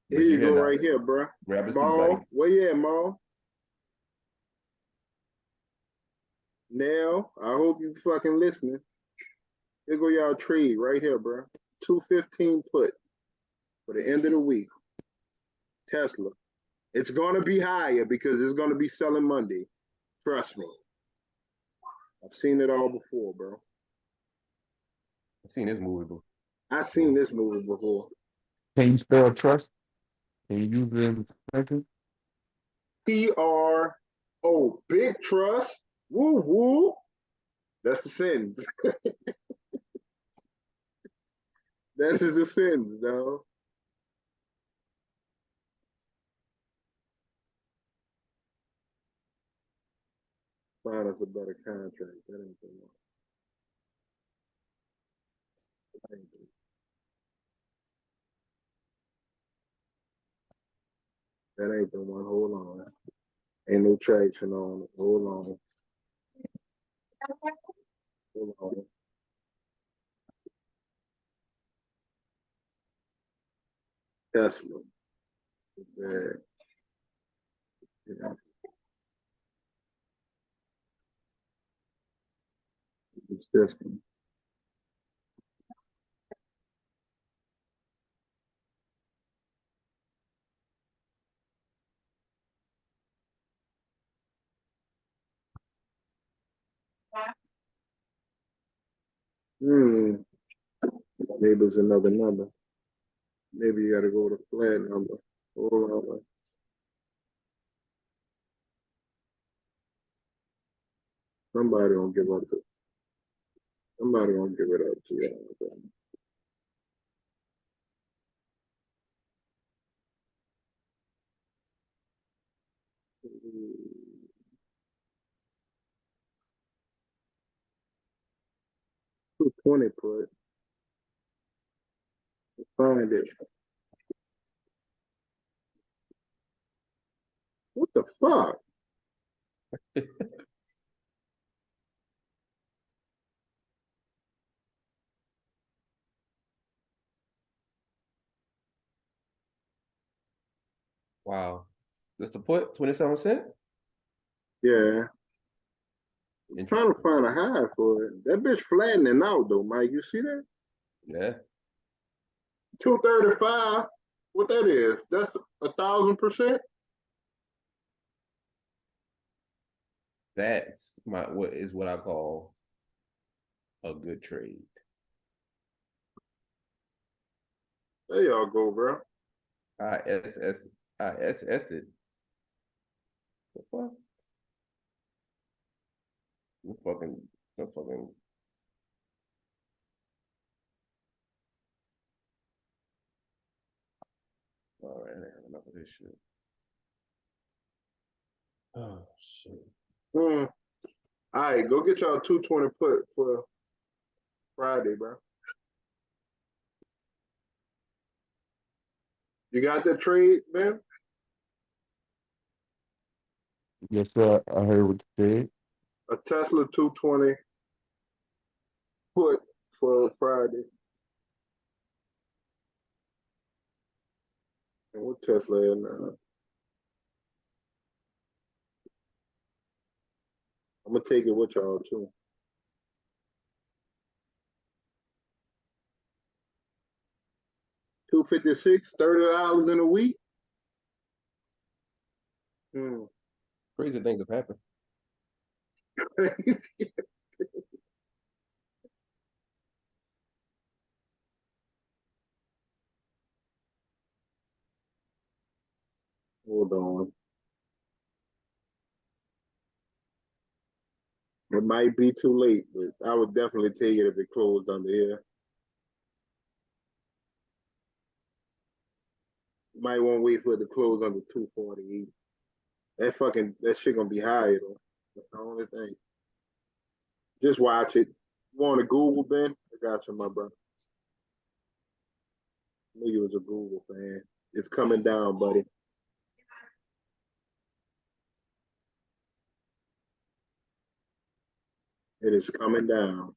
S2: Here
S1: But you
S2: you
S1: here
S2: go,
S1: now.
S2: right here, bro.
S1: Grab a seat, buddy.
S2: Maul, where you at, Maul? Now, I hope you fucking listening. Here go y'all trade right here, bro. 215 put for the end of the week. Tesla. It's gonna be higher because it's gonna be selling Monday. Trust me. I've seen it all before, bro.
S1: I've seen this movie before.
S2: I've seen this movie before.
S5: Can you spell trust? Can you use it in the sentence?
S2: TRO. Big trust. Woo woo. That's the sentence. That is the sentence, dog. Find us a better contract. That ain't the one. That ain't that ain't the one. Hold on. Ain't no traction on it. Hold on. Hold on. Tesla. Yeah. Yeah. It's this one. Hmm. Maybe it's another number. Maybe you gotta go with a flat number. Hold on. Somebody gonna give up to somebody gonna give it up to you. 220 put. Find it. What the fuck?
S1: Wow. That's the put, 27 cents?
S2: Yeah. Trying to
S1: Interesting.
S2: find a high for it. That bitch flattening out though, Mike. You see that?
S1: Yeah.
S2: 235. What that is? That's 1,000%.
S1: That's what I call a good trade.
S2: There y'all go, bro.
S1: ISS it. The fuck? The fucking. All right, I have enough of this shit. Oh shit.
S2: All right, go get y'all 220 put for Friday, bro. You got that trade, man?
S5: Yes, sir. I heard what you said.
S2: A Tesla 220 put for Friday. And what Tesla in I'm gonna take it with y'all too. $256, $30 in a week.
S1: Crazy things have happened.
S2: Hold on. It might be too late, but I would definitely take it if it closed under here. Might want to wait for it to close under 248. That shit gonna be higher though. That's the only thing. Just watch it. You want to Google, Ben? I got you, my brother. I knew you was a Google fan. It's coming down, buddy. It is coming down.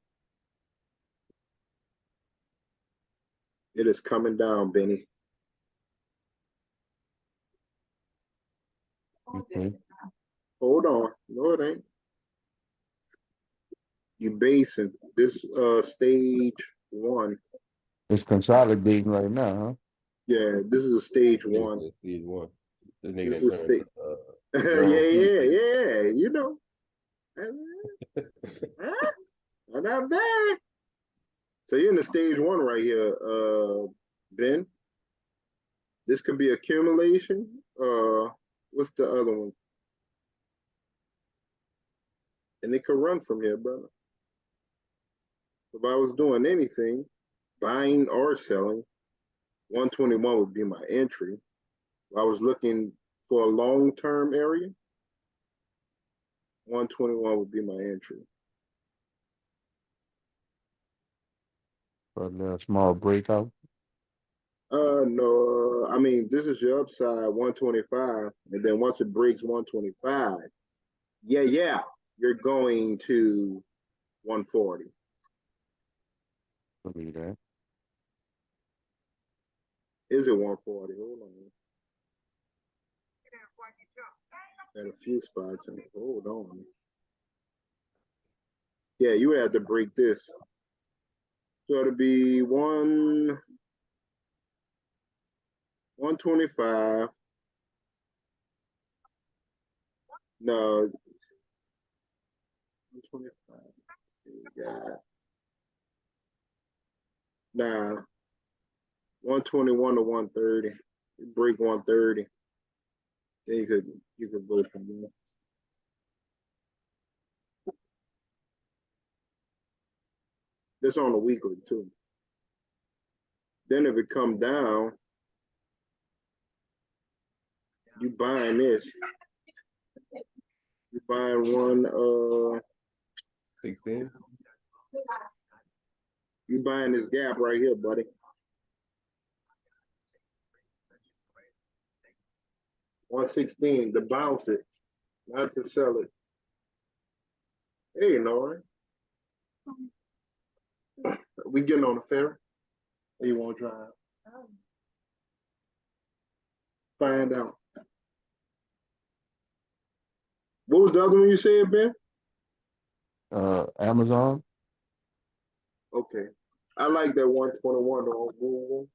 S2: It is coming down, Benny.
S5: Okay.
S2: Hold on. No, it ain't. You basing this stage one.
S5: It's consolidating right now, huh?
S2: Yeah, this is a stage
S1: Nigga
S2: one.
S1: said stage one. This nigga
S2: This
S1: didn't
S2: is
S1: turn
S2: stage.
S1: into Jerome
S2: Yeah,
S1: Peters.
S2: you know. Not bad. So you're in the stage one right here, Ben. This could be accumulation. What's the other one? And it could run from here, brother. If I was doing anything, buying or selling, 121 would be my entry. If I was looking for a long-term area, 121 would be my entry.
S5: For a small breakout.
S2: No, I mean, this is your upside, 125. And then once it breaks 125, yeah, you're going to 140.
S5: Believe that.
S2: Is it 140? Hold on. Got a few spots in it. Hold on. Yeah, you would have to break this. So it'll be 125. No, 125. Yeah. Nah, 121 to 130. You break 130. Then you could go from there. This on the weekly too. Then if it come down, you buying this. You buying one
S1: 16.
S2: you buying this gap right here, buddy. 116 to bounce it, not to sell it. Hey, Nori. We getting on the ferry? Or you want to drive? Find out. What was the other one you said, Ben?
S5: Amazon.
S2: Okay. I like that 121 on Google.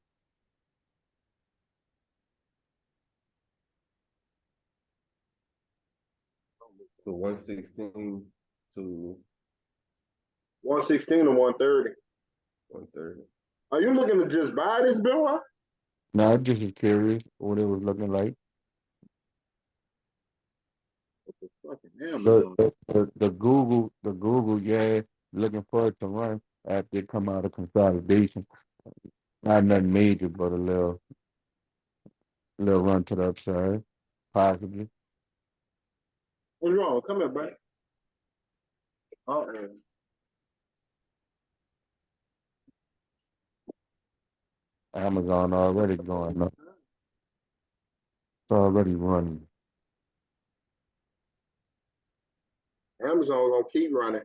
S1: So 116 to
S2: 116 and 130.
S1: 130.
S2: Are you looking to just buy this, Bill?
S5: Now, I just was curious what it was looking like.
S2: Fucking
S5: The,
S2: Amazon.
S5: the Google, yeah, looking for it to run after it come out of consolidation. Not nothing major, but a little run to the upside, possibly.
S2: What's wrong? Come here, bro. Uh-uh.
S5: Amazon already going up. It's already running.
S2: Amazon gonna keep running.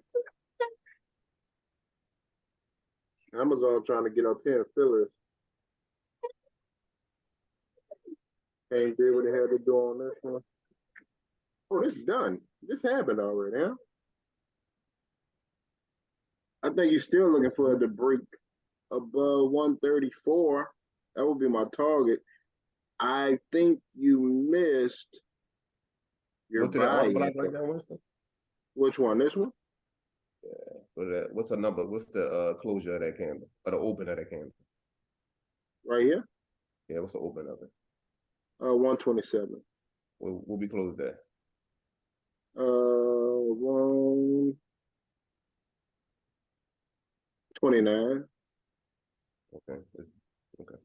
S2: Amazon trying to get up here and fill it. Can't do what they had to do on this one. Oh, this is done. This happened already, huh? I think you're still looking for it to break above 134. That would be my target. I think you missed your
S1: Go to that order block
S2: buy-in.
S1: right now, Winston.
S2: Which one? This one?
S1: Go to that. What's the number? What's the closure of that candle? Or the open of that candle?
S2: Right here?
S1: Yeah, what's the open of it?
S2: 127.
S1: We'll be closed there.
S2: 129.
S1: Okay. Okay.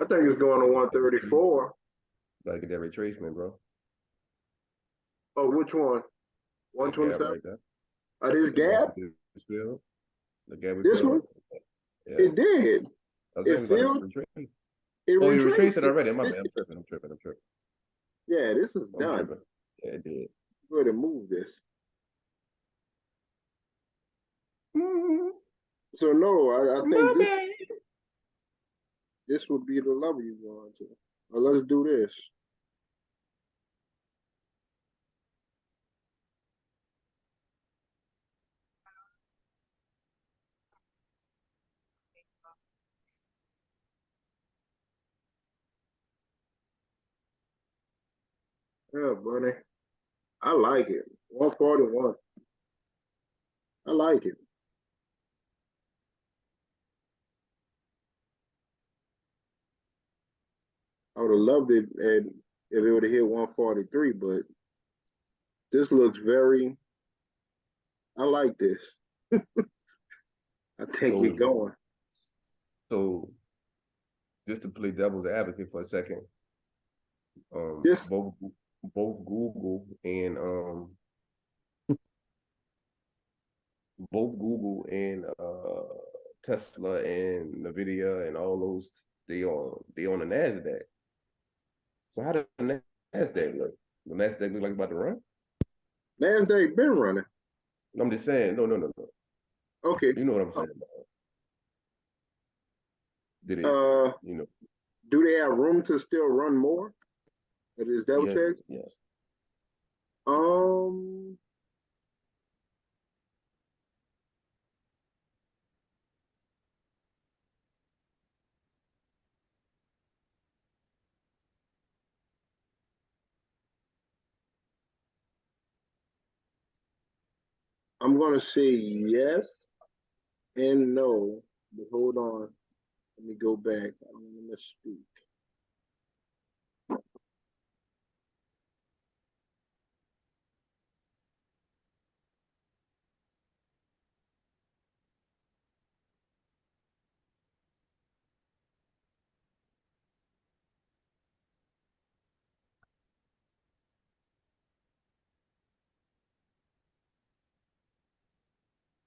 S2: I think it's going to 134.
S1: Gotta get that retracement, bro.
S2: Oh, which one?
S1: That gap
S2: 127?
S1: right there.
S2: This gap?
S1: The gap we
S2: This
S1: filled.
S2: one?
S1: Yeah.
S2: It did.
S1: I was
S2: It
S1: saying about
S2: filled.
S1: retrace.
S2: It
S1: Oh, you
S2: retraced
S1: retraced it already. My bad. I'm tripping.
S2: Yeah, this is
S1: I'm
S2: done.
S1: tripping. Yeah, it did.
S2: Go ahead and move this. So no, I think this would be the level you're going to. Let's do this. Yeah, buddy. I like it. 141. I like it. I would have loved it and if it would have hit 143, but this looks very. I like this. I think you're going.
S1: So just to play devil's advocate for a second,
S2: This
S1: both Google and Tesla and Nvidia and all those they on the NASDAQ. So how does the NASDAQ look? The NASDAQ look like it's about to run?
S2: NASDAQ been running.
S1: I'm just saying, no.
S2: Okay.
S1: You know what I'm saying. Did it, you know?
S2: Do they have room to still run more? Is that what
S1: Yes,
S2: you're
S1: yes.
S2: I'm gonna say yes and no, but hold on. Let me go back. I don't want to misspeak.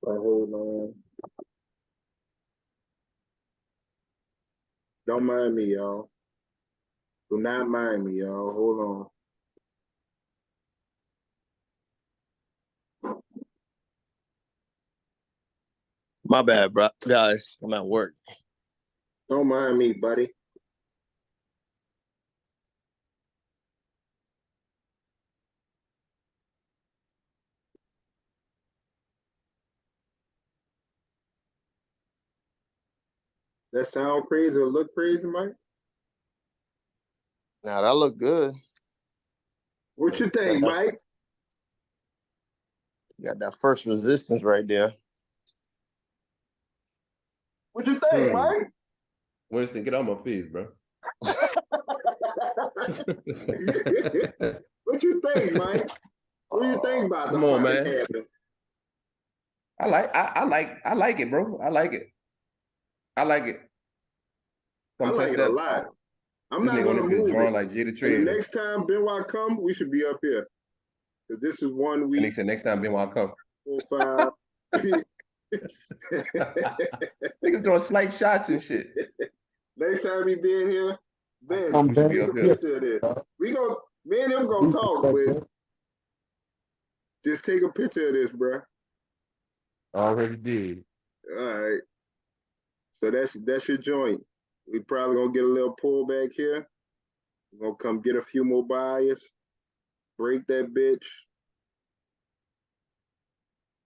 S2: Hold on. Don't mind me, y'all. Do not mind me, y'all. Hold on.
S3: My bad, bro. Guys, I'm at work.
S2: Don't mind me, buddy. That sound crazy or look crazy, Mike?
S3: Now that look good.
S2: What you think,
S3: Got
S2: Mike?
S3: got that first resistance right there.
S2: What you think,
S1: Hmm.
S2: Mike?
S1: Winston, get out my face, bro.
S2: What you think, Mike? What do you think about the
S1: Come on,
S2: fucking
S1: man.
S2: cabinet?
S1: I like it, bro. I like it. I like it.
S2: I
S1: Come
S2: like
S1: test
S2: it a
S1: that.
S2: lot. I'm
S1: This
S2: not
S1: nigga on
S2: gonna
S1: this bitch
S2: move
S1: drawing
S2: it.
S1: like Jada
S2: And
S1: Trey.
S2: the next time Benoit come, we should be up here. Cause this is 1
S1: And they
S2: week,
S1: said next time Benoit come.
S2: 4, 5.
S1: Niggas throwing slight shots and shit.
S2: Next time he be in here, Ben,
S5: Come
S1: We should
S5: back.
S1: be
S2: take
S1: up
S2: a
S1: here.
S2: picture of this. We gonna, me and him gonna talk, but just take a picture of this, bro.
S5: Already did.
S2: All right. So that's your joint. We probably gonna get a little pullback here. We're gonna come get a few more buyers, break that bitch.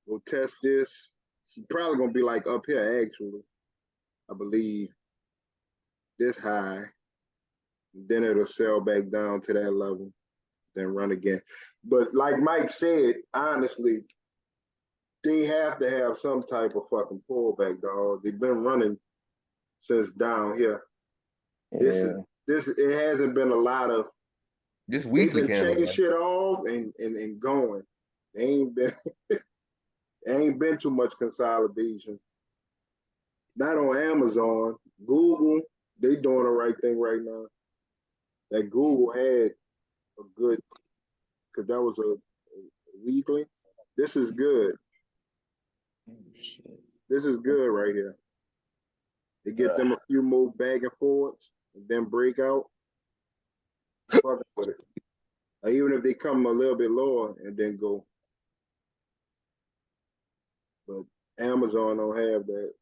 S2: We'll test this. It's probably gonna be like up here, actually. I believe this high. Then it'll sell back down to that level, then run again. But like Mike said, honestly, they have to have some type of fucking pullback, dog. They've been running since down here.
S3: Yeah.
S2: This it hasn't been a lot of.
S1: This
S2: They've
S1: weekly
S2: been
S1: candle.
S2: checking
S1: Man.
S2: shit off and going. They ain't been ain't been too much consolidation. Not on Amazon. Google, they doing the right thing right now. That Google had a good, because that was a weekly. This is good. This is good right here. They get them a few more back and forwards and then break out. Fuck with it. Or even if they come a little bit lower and then go. But Amazon don't have that.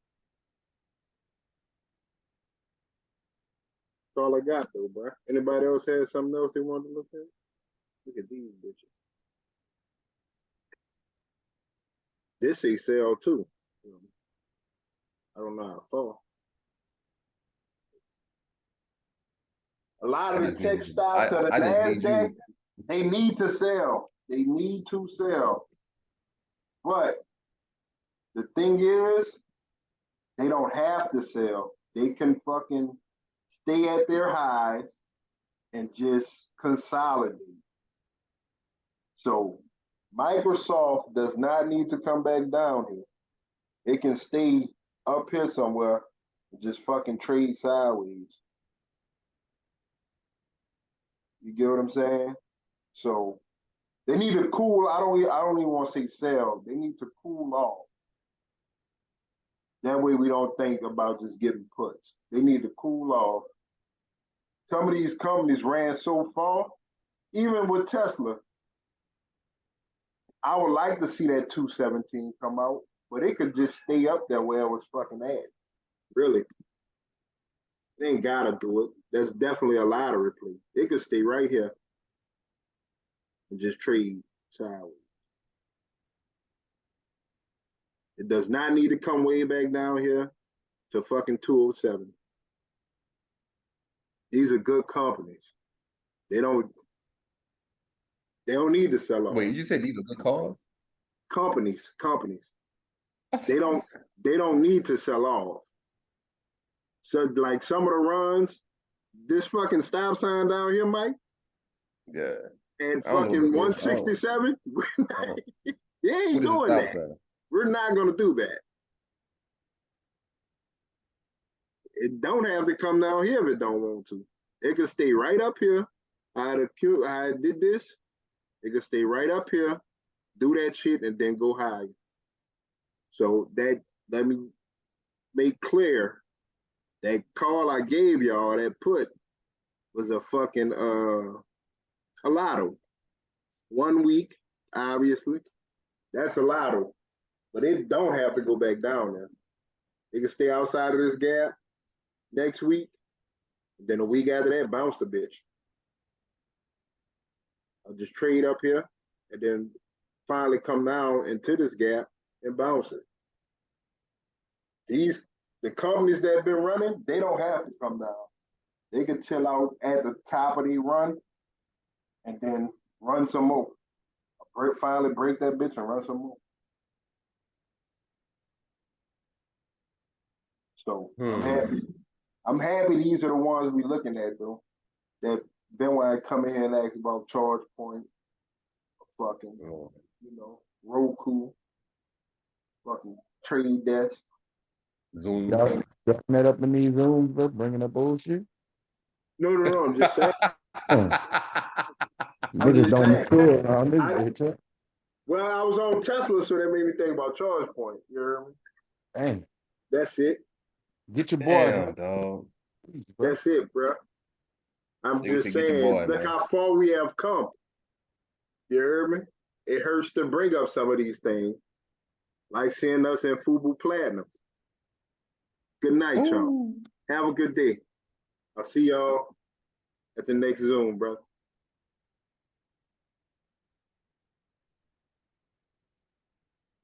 S2: That's all I got though, bro. Anybody else have something else they want to look at? Look at these bitches. This say sell too. I don't know how far. A lot of the tech stocks of the
S1: I just need
S2: NASDAQ,
S1: you.
S2: they need to sell. They need to sell. But the thing is, they don't have to sell. They can fucking stay at their highs and just consolidate. So Microsoft does not need to come back down here. It can stay up here somewhere and just fucking trade sideways. You get what I'm saying? So they need to cool. I don't even want to say sell. They need to cool off. That way we don't think about just getting puts. They need to cool off. Some of these companies ran so far, even with Tesla. I would like to see that 217 come out, but it could just stay up there where it was fucking at. Really. They ain't gotta do it. There's definitely a lottery play. It could stay right here and just trade sideways. It does not need to come way back down here to fucking 207. These are good companies. They don't need to sell off.
S1: Wait, you said these are good calls?
S2: Companies. They don't need to sell off. So like some of the runs, this fucking stop sign down here, Mike,
S1: Yeah.
S2: and
S1: I don't know what
S2: fucking
S1: it is.
S2: 167, they ain't
S1: What is the
S2: doing
S1: stop
S2: that.
S1: sign?
S2: We're not gonna do that. It don't have to come down here if it don't want to. It can stay right up here. I did this. It can stay right up here, do that shit, and then go higher. So that let me make clear that call I gave y'all, that put, was a fucking a lotto. 1 week, obviously. That's a lotto. But it don't have to go back down there. It can stay outside of this gap next week. Then a week after that, bounce the bitch. I'll just trade up here and then finally come down into this gap and bounce it. These The companies that been running, they don't have to come down. They can chill out at the top of the run and then run some more. Finally break that bitch and run some more. So I'm happy. I'm happy these are the ones we looking at though. That then when I come in here and ask about charge point, fucking, you know, Roku, fucking trade desk.
S1: Zoom.
S5: Y'all that up in these Zooms, bro, bringing up bullshit.
S2: No, I'm just saying.
S5: Niggas
S2: just
S5: don't
S2: saying.
S5: mature around this
S2: I-
S5: bitch. Huh?
S2: Well, I was on Tesla, so that made me think about charge point. You hear me?
S5: Dang,
S2: That's it.
S5: get your boy.
S1: Damn, dog.
S5: Please, bro.
S2: That's it, bro. I'm
S1: Nigga
S2: just
S1: said, "Get your
S2: saying,
S1: boy,
S2: look
S1: man."
S2: how far we have come. You hear me? It hurts to bring up some of these things, like seeing us in Fubu Platinum. Good night, y'all. Have a good day. I'll see y'all at the next Zoom, bro.